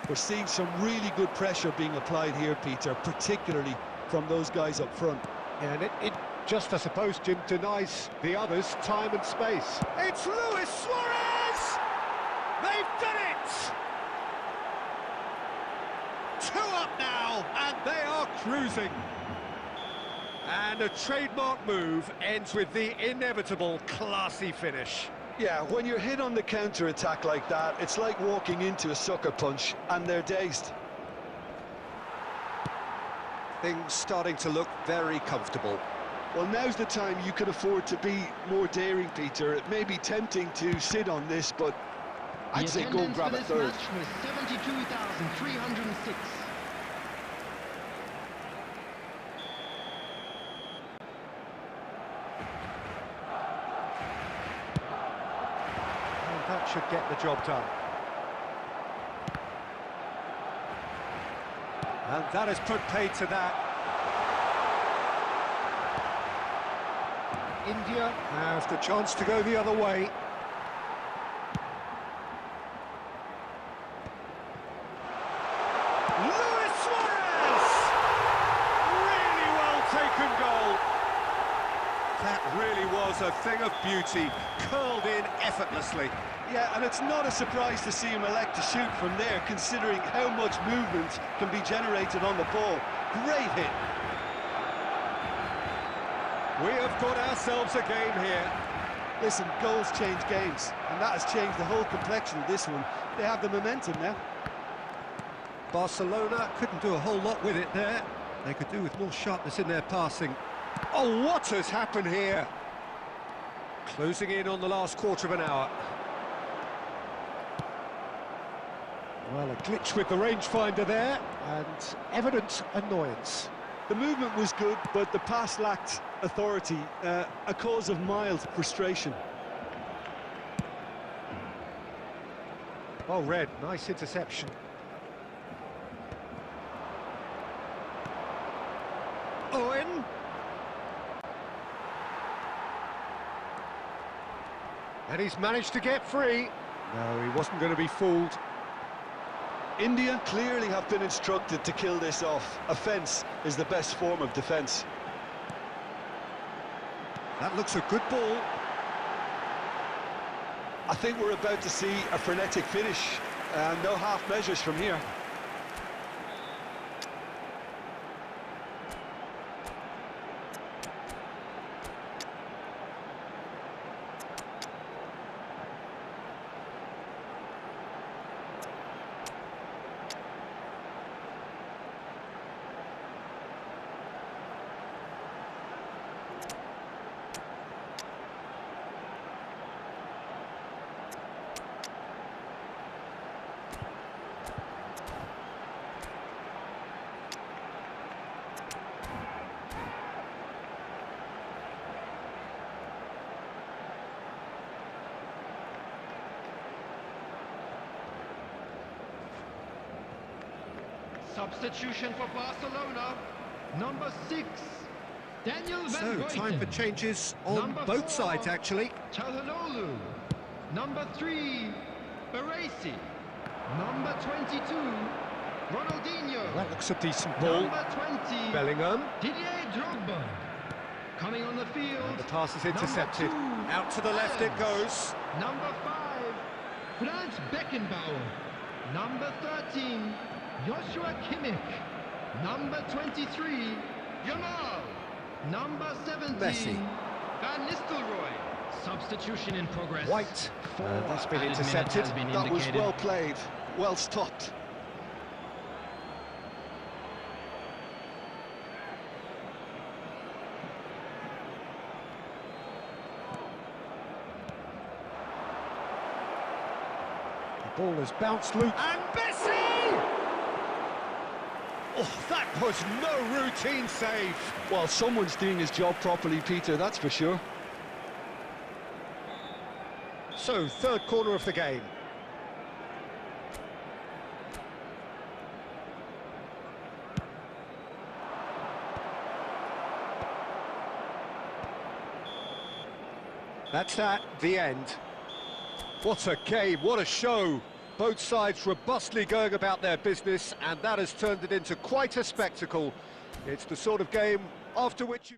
We're seeing some really good pressure being applied here, Peter, particularly from those guys up front. And it just, I suppose, Jim, denies the others time and space. It's Luis Suárez! done it! 2 up now, and they are cruising. And a trademark move ends with the inevitable classy finish. Yeah, when you're hit on the counter-attack like that, it's like walking into a sucker punch, and they're dazed. Things starting to look very comfortable. Well, now's the time you can afford to be more daring, Peter. It may be tempting to sit on this, but I'd say go and grab a third. Match was 72,306. And that should get the job done. And that has put paid to that. India have the chance to go the other way. Suárez! Really well taken goal. That really was a thing of beauty, curled in effortlessly. Yeah, and it's not a surprise to see him elect to shoot from there, considering how much movement can be generated on the ball. Great hit. We have got ourselves a game here. Listen, goals change games, and that has changed the whole complexion of this one. They have the momentum now. Barcelona couldn't do a whole lot with it there. They could do with more sharpness in their passing. Oh, what has happened here? Closing in on the last quarter of an hour. Well, a glitch with the rangefinder there, and evident annoyance. The movement was good, but the pass lacked authority, a cause of mild frustration. Oh, Red, nice interception. Owen. And he's managed to get free. No, he wasn't going to be fooled. India clearly have been instructed to kill this off. Offence is the best form of defence. That looks a good ball. I think we're about to see a frenetic finish. No half measures from here. Substitution for Barcelona. Number 6, Daniel Van So, Goyten. time for changes on Number both 4, sides, actually. Çalhanoğlu. Number 3, Baresi. Number 22, Ronaldinho. That looks a decent ball. Number 20, Bellingham. Didier Drogba. Coming on the field. And the pass is intercepted. Number 2, Out to the left it Suárez. goes. Number 5, Franz Beckenbauer. Number 13, Joshua Kimmich. Number 23, Jamal. Number 17, Messi. Van Nistelrooy. Substitution in progress. White. That's been Added minute intercepted. has been That was indicated. well played, well stopped. The ball has bounced loose. And Messi! Oh, that was no routine save. Well, someone's doing his job properly, Peter, that's for sure. So, third corner of the game. That's that, the end. What a game, what a show. Both sides robustly going about their business, and that has turned it into quite a spectacle. It's the sort of game after which you...